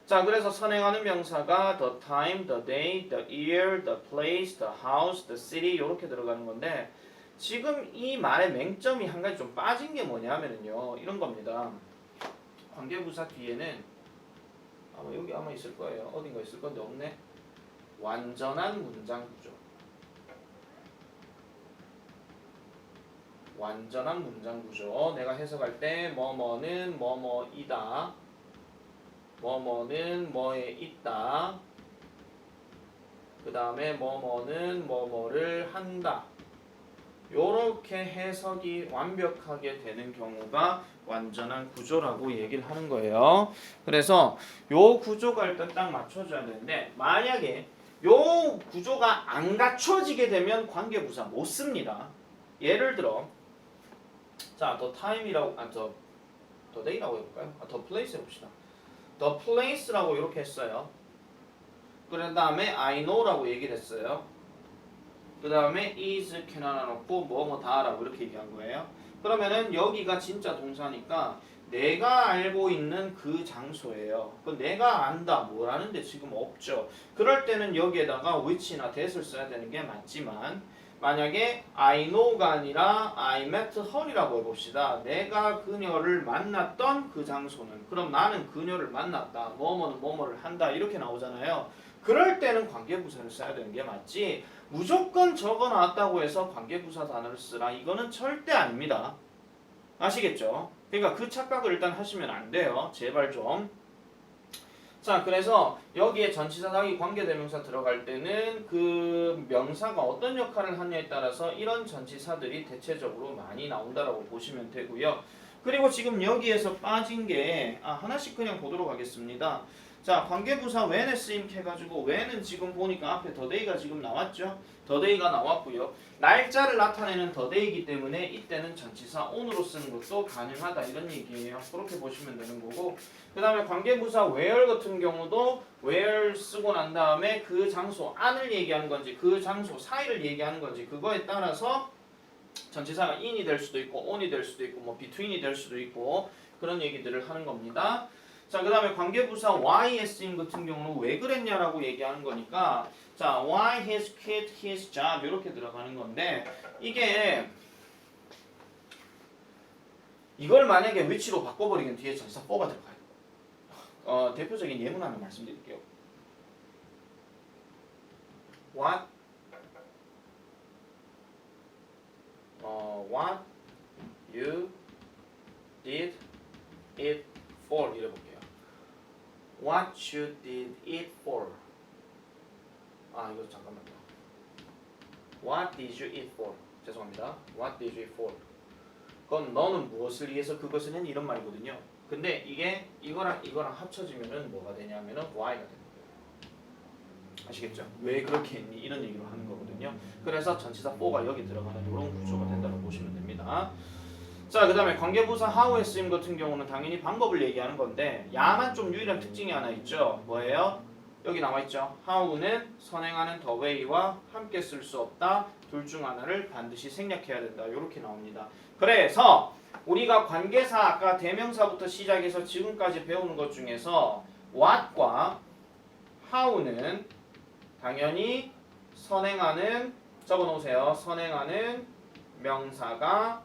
자, 그래서 선행하는 명사가 the time, the day, the year, the place, the house, the city 이렇게 들어가는 건데 지금 이 말의 맹점이 한 가지 좀 빠진 게 뭐냐면요. 이런 겁니다. 관계부사 뒤에는 여기 아마 있을 거예요. 어딘가 있을 건데 없네. 완전한 문장 구조. 완전한 문장 구조. 내가 해석할 때 뭐뭐는 뭐뭐이다. 뭐뭐는 뭐에 있다. 그 다음에 뭐뭐는 뭐뭐를 한다. 요렇게 해석이 완벽하게 되는 경우가 완전한 구조라고 얘기를 하는 거예요. 그래서 요 구조가 일단 딱 맞춰줘야 되는데 만약에 요 구조가 안 갖춰지게 되면 관계부사 못 씁니다. 예를 들어 자, the time이라고 the day라고 해볼까요? the place 해봅시다. the place라고 이렇게 했어요. 그 다음에 I know라고 얘기를 했어요. 그 다음에 is can 하나 넣고 뭐뭐 다라고 이렇게 얘기한 거예요. 그러면은 여기가 진짜 동사니까 내가 알고 있는 그 장소예요. 그 내가 안다 뭐라는데 지금 없죠. 그럴 때는 여기에다가 which나 that을 써야 되는 게 맞지만 만약에 I know가 아니라 I met her이라고 해봅시다. 내가 그녀를 만났던 그 장소는 그럼 나는 그녀를 만났다. 뭐뭐는 뭐뭐를 한다 이렇게 나오잖아요. 그럴 때는 관계부사를 써야 되는 게 맞지 무조건 적어놨다고 해서 관계부사 단어를 쓰라 이거는 절대 아닙니다. 아시겠죠? 그러니까 그 착각을 일단 하시면 안 돼요. 제발 좀. 자, 그래서 여기에 전치사 당이 관계대명사 들어갈 때는 그 명사가 어떤 역할을 하느냐에 따라서 이런 전치사들이 대체적으로 많이 나온다라고 보시면 되고요. 그리고 지금 여기에서 빠진 게 하나씩 그냥 보도록 하겠습니다. 자, 관계부사 when에 쓰임케 해가지고 when은 지금 보니까 앞에 the day가 지금 나왔죠? the day가 나왔고요. 날짜를 나타내는 the day이기 때문에 이때는 전치사 on으로 쓰는 것도 가능하다 이런 얘기예요. 그렇게 보시면 되는 거고 그 다음에 관계부사 where 같은 경우도 where 쓰고 난 다음에 그 장소 안을 얘기하는 건지 그 장소 사이를 얘기하는 건지 그거에 따라서 전치사가 in이 될 수도 있고 on이 될 수도 있고 뭐 between이 될 수도 있고 그런 얘기들을 하는 겁니다. 자, 그 다음에 관계부사 why에 쓰임 같은 경우는 왜 그랬냐라고 얘기하는 거니까 자, why has quit his job 이렇게 들어가는 건데 이게 이걸 만약에 which로 바꿔버리면 뒤에 전치사 for가 들어가요. 대표적인 예문 하나 말씀드릴게요. What you did it for 이래 볼게요. What you did it for. 이거 잠깐만요. What did you eat for? 죄송합니다. What did you eat for? 그럼 너는 무엇을 위해서 그것을 했니? 이런 말이거든요. 근데 이게 이거랑 합쳐지면은 뭐가 되냐면은 why가 되는 거예요. 아시겠죠? 왜 그렇게 했니? 이런 얘기로 하는 거거든요. 그래서 전치사 for가 여기 들어가는 이런 구조가 된다고 보시면 됩니다. 자, 그 다음에 관계부사 how의 쓰임 같은 경우는 당연히 방법을 얘기하는 건데 야만 좀 유일한 특징이 하나 있죠. 뭐예요? 여기 나와있죠. how는 선행하는 the way와 함께 쓸 수 없다. 둘 중 하나를 반드시 생략해야 된다. 이렇게 나옵니다. 그래서 우리가 관계사 아까 대명사부터 시작해서 지금까지 배우는 것 중에서 what과 how는 당연히 선행하는 적어놓으세요. 선행하는 명사가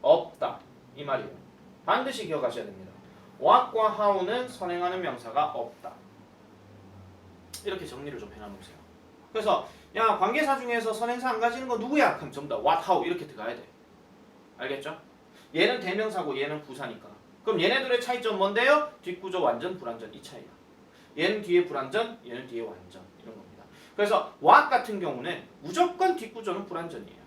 없다. 이 말이에요. 반드시 기억하셔야 됩니다. what과 how는 선행하는 명사가 없다. 이렇게 정리를 좀 해놔놓으세요. 그래서 야 관계사 중에서 선행사 안 가지는 거 누구야? 그럼 전부 다 what, how 이렇게 들어가야 돼. 알겠죠? 얘는 대명사고 얘는 부사니까. 그럼 얘네들의 차이점 뭔데요? 뒷구조 완전 불완전 이 차이야. 얘는 뒤에 불완전, 얘는 뒤에 완전 이런 겁니다. 그래서 what 같은 경우는 무조건 뒷구조는 불완전이에요.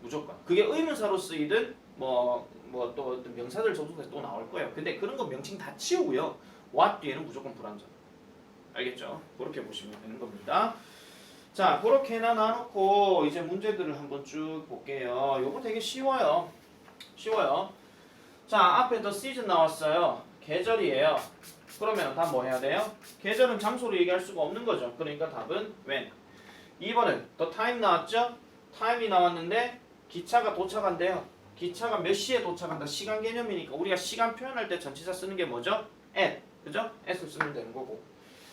무조건. 그게 의문사로 쓰이든 뭐 또 명사들 접속해서 또 나올 거예요. 근데 그런 거 명칭 다 치우고요. what 뒤에는 무조건 불완전. 알겠죠? 그렇게 보시면 되는 겁니다. 자, 그렇게 나눠놓고 이제 문제들을 한번 쭉 볼게요. 요거 되게 쉬워요. 자, 앞에 the season 나왔어요. 계절이에요. 그러면 답 뭐 해야 돼요? 계절은 장소로 얘기할 수가 없는 거죠. 그러니까 답은 when. 2번은 the time 나왔죠? time이 나왔는데 기차가 도착한대요. 기차가 몇 시에 도착한다. 시간 개념이니까 우리가 시간 표현할 때 전치사 쓰는 게 뭐죠? at. 그죠? at을 쓰면 되는 거고.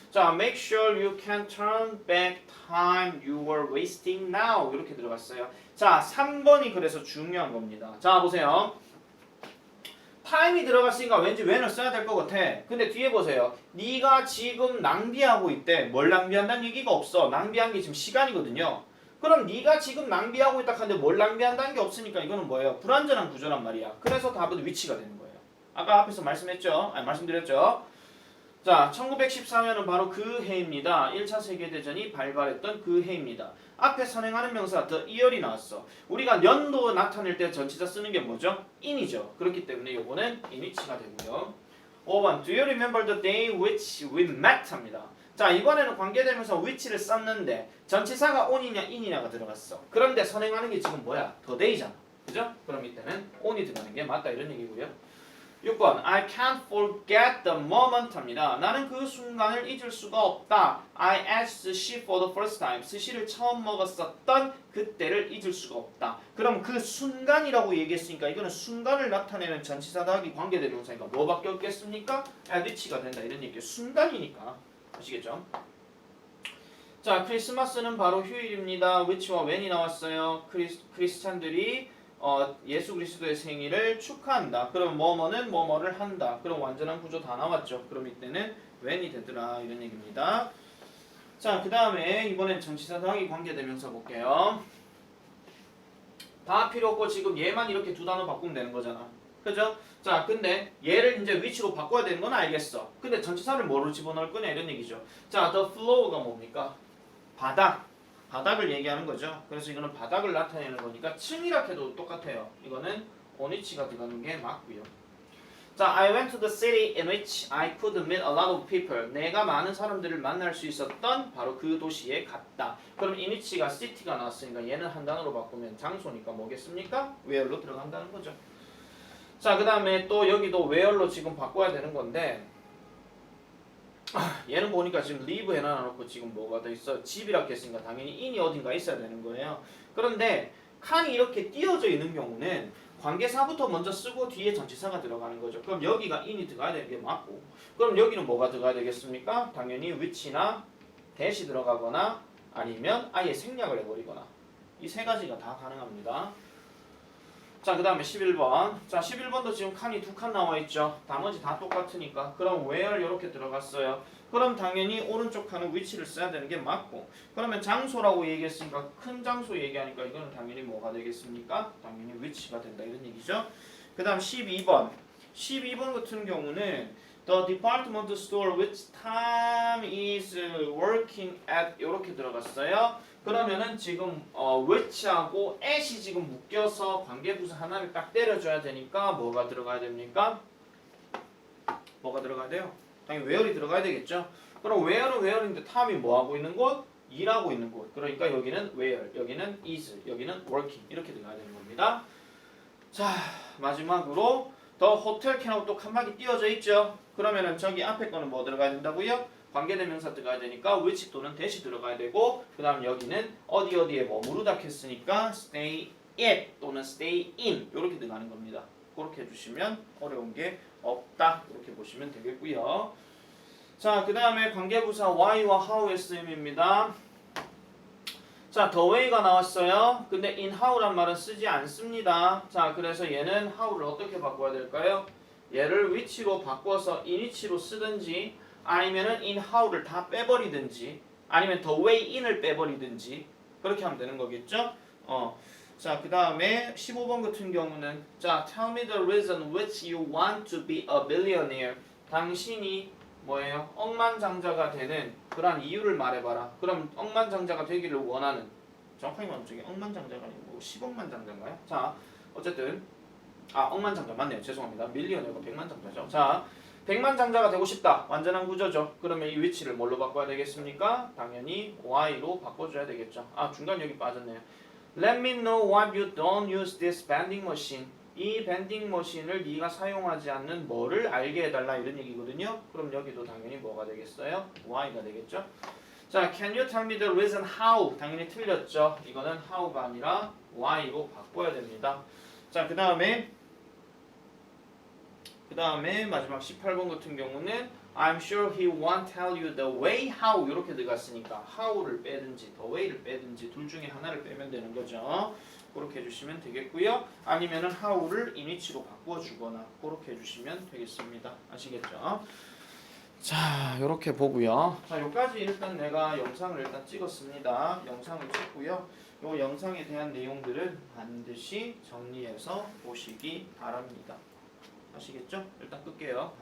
자, make sure you can turn back time you were wasting now. 이렇게 들어갔어요. 자, 3번이 그래서 중요한 겁니다. 자, 보세요. time이 들어갔으니까 왠지 when을 써야 될 것 같아. 근데 뒤에 보세요. 네가 지금 낭비하고 있대. 뭘 낭비한다는 얘기가 없어. 낭비한 게 지금 시간이거든요. 그럼 네가 지금 낭비하고 있다 하는데 뭘 낭비한다는 게 없으니까 이거는 뭐예요? 불완전한 구조란 말이야. 그래서 답은 위치가 되는 거예요. 아까 앞에서 말씀드렸죠? 자, 1914년은 바로 그 해입니다. 1차 세계대전이 발발했던 그 해입니다. 앞에 선행하는 명사 the year이 나왔어. 우리가 연도 나타낼 때 전치사 쓰는 게 뭐죠? in이죠. 그렇기 때문에 요거는 in which가 되고요. 5번 Do you remember the day which we met? 합니다. 자, 이번에는 관계대명사 which를 썼는데 전치사가 on이냐 in이냐가 들어갔어. 그런데 선행하는 게 지금 뭐야? the day잖아. 그죠? 그럼 이때는 on이 들어가는 게 맞다 이런 얘기고요. 6번 I can't forget the moment 합니다. 나는 그 순간을 잊을 수가 없다. I ate sushi for the first time. 스시를 처음 먹었었던 그때를 잊을 수가 없다. 그럼 그 순간이라고 얘기했으니까 이거는 순간을 나타내는 전치사 더하기 관계대명사니까 뭐밖에 없겠습니까? at which가 된다 이런 얘기예요. 순간이니까. 아시겠죠? 자, 크리스마스는 바로 휴일입니다. which와 when이 나왔어요. 크리스찬들이 예수 그리스도의 생일을 축하한다. 그럼 뭐뭐는 뭐뭐를 한다. 그럼 완전한 구조 다 나왔죠. 그럼 이때는 when이 되더라 이런 얘기입니다. 자, 그 다음에 이번엔 전치사 더하기 관계대명사 볼게요. 다 필요 없고 지금 얘만 이렇게 두 단어 바꾸면 되는 거잖아. 그죠? 자, 근데 얘를 이제 위치로 바꿔야 되는 건 알겠어. 근데 전치사를 뭐로 집어넣을 거냐 이런 얘기죠. 자, the flow가 뭡니까? 바닥을 얘기하는 거죠. 그래서 이거는 바닥을 나타내는 거니까 층이라 해도 똑같아요. 이거는 on which가 들어가는 게 맞고요. 자, I went to the city in which I could meet a lot of people. 내가 많은 사람들을 만날 수 있었던 바로 그 도시에 갔다. 그럼 in which가 city가 나왔으니까 얘는 한 단어로 바꾸면 장소니까 뭐겠습니까? where로 들어간다는 거죠. 자, 그 다음에 또 여기도 where로 지금 바꿔야 되는 건데 얘는 보니까 지금 live 해놔놓고 지금 뭐가 돼 있어? 집이라고 했으니까 당연히 in이 어딘가 있어야 되는 거예요. 그런데 칸이 이렇게 띄어져 있는 경우는 관계사부터 먼저 쓰고 뒤에 전치사가 들어가는 거죠. 그럼 여기가 in이 들어가야 되는 게 맞고 그럼 여기는 뭐가 들어가야 되겠습니까? 당연히 which나 that이 들어가거나 아니면 아예 생략을 해버리거나 이 세 가지가 다 가능합니다. 자, 그 다음에 11번. 자, 11번도 지금 칸이 두 칸 나와 있죠. 나머지 다 똑같으니까. 그럼 where 이렇게 들어갔어요. 그럼 당연히 오른쪽 칸은 which를 써야 되는 게 맞고 그러면 장소라고 얘기했으니까 큰 장소 얘기하니까 이거는 당연히 뭐가 되겠습니까? 당연히 which가 된다 이런 얘기죠. 그 다음 12번. 12번 같은 경우는 The department store which Tom is working at 이렇게 들어갔어요. 그러면은 지금 which하고 at이 지금 묶여서 관계부사 하나를 딱 때려줘야 되니까 뭐가 들어가야 됩니까? 뭐가 들어가야 돼요? 당연히 where이 들어가야 되겠죠. 그럼 where는 where인데 탐이 뭐 하고 있는 곳? 일하고 있는 곳. 그러니까 여기는 where, 여기는 is, 여기는 working 이렇게 들어가야 되는 겁니다. 자, 마지막으로 the hotel can하고 또 칸막이 띄어져 있죠. 그러면은 저기 앞에 거는 뭐 들어가야 된다고요? 관계대명사 들어가야 되니까 which 또는 that이 들어가야 되고 그 다음 여기는 어디에 머무르다 했으니까 stay at 또는 stay in 이렇게 들어가는 겁니다. 그렇게 해주시면 어려운 게 없다 이렇게 보시면 되겠고요. 자, 그 다음에 관계부사 why와 how의 쓰임입니다. 자, the way가 나왔어요. 근데 in how란 말은 쓰지 않습니다. 자, 그래서 얘는 how를 어떻게 바꿔야 될까요? 얘를 which로 바꿔서 in which로 쓰든지 아니면은 in how를 다 빼버리든지 아니면 the way in을 빼버리든지 그렇게 하면 되는 거겠죠? 자, 그 다음에 15번 같은 경우는 자, tell me the reason which you want to be a billionaire. 당신이 뭐예요? 억만장자가 되는 그런 이유를 말해봐라. 그럼 억만장자가 되기를 원하는 정확하게 말하면 저기 억만장자가 아니고 10억만 장자인가요? 자, 어쨌든 억만장자 맞네요. 죄송합니다. 밀리언이고 100만장자죠. 자, 100만장자가 되고 싶다. 완전한 구조죠. 그러면 이 위치를 뭘로 바꿔야 되겠습니까? 당연히 y로 바꿔줘야 되겠죠. 중간 여기 빠졌네요. Let me know why you don't use this vending machine. 이 밴딩 머신을 네가 사용하지 않는 뭐를 알게 해달라 이런 얘기거든요. 그럼 여기도 당연히 뭐가 되겠어요? why가 되겠죠. 자, can you tell me the reason how? 당연히 틀렸죠. 이거는 how가 아니라 why로 바꿔야 됩니다. 자, 그 다음에 마지막 18번 같은 경우는 I'm sure he won't tell you the way how 이렇게 들어갔으니까 how를 빼든지 the way를 빼든지 둘 중에 하나를 빼면 되는 거죠. 그렇게 해주시면 되겠고요. 아니면은 how를 in which로 바꿔주거나 그렇게 해주시면 되겠습니다. 아시겠죠? 자, 이렇게 보고요. 자, 여기까지 일단 내가 영상을 일단 찍었습니다. 영상을 찍고요. 이 영상에 대한 내용들은 반드시 정리해서 보시기 바랍니다. 아시겠죠? 일단 끌게요.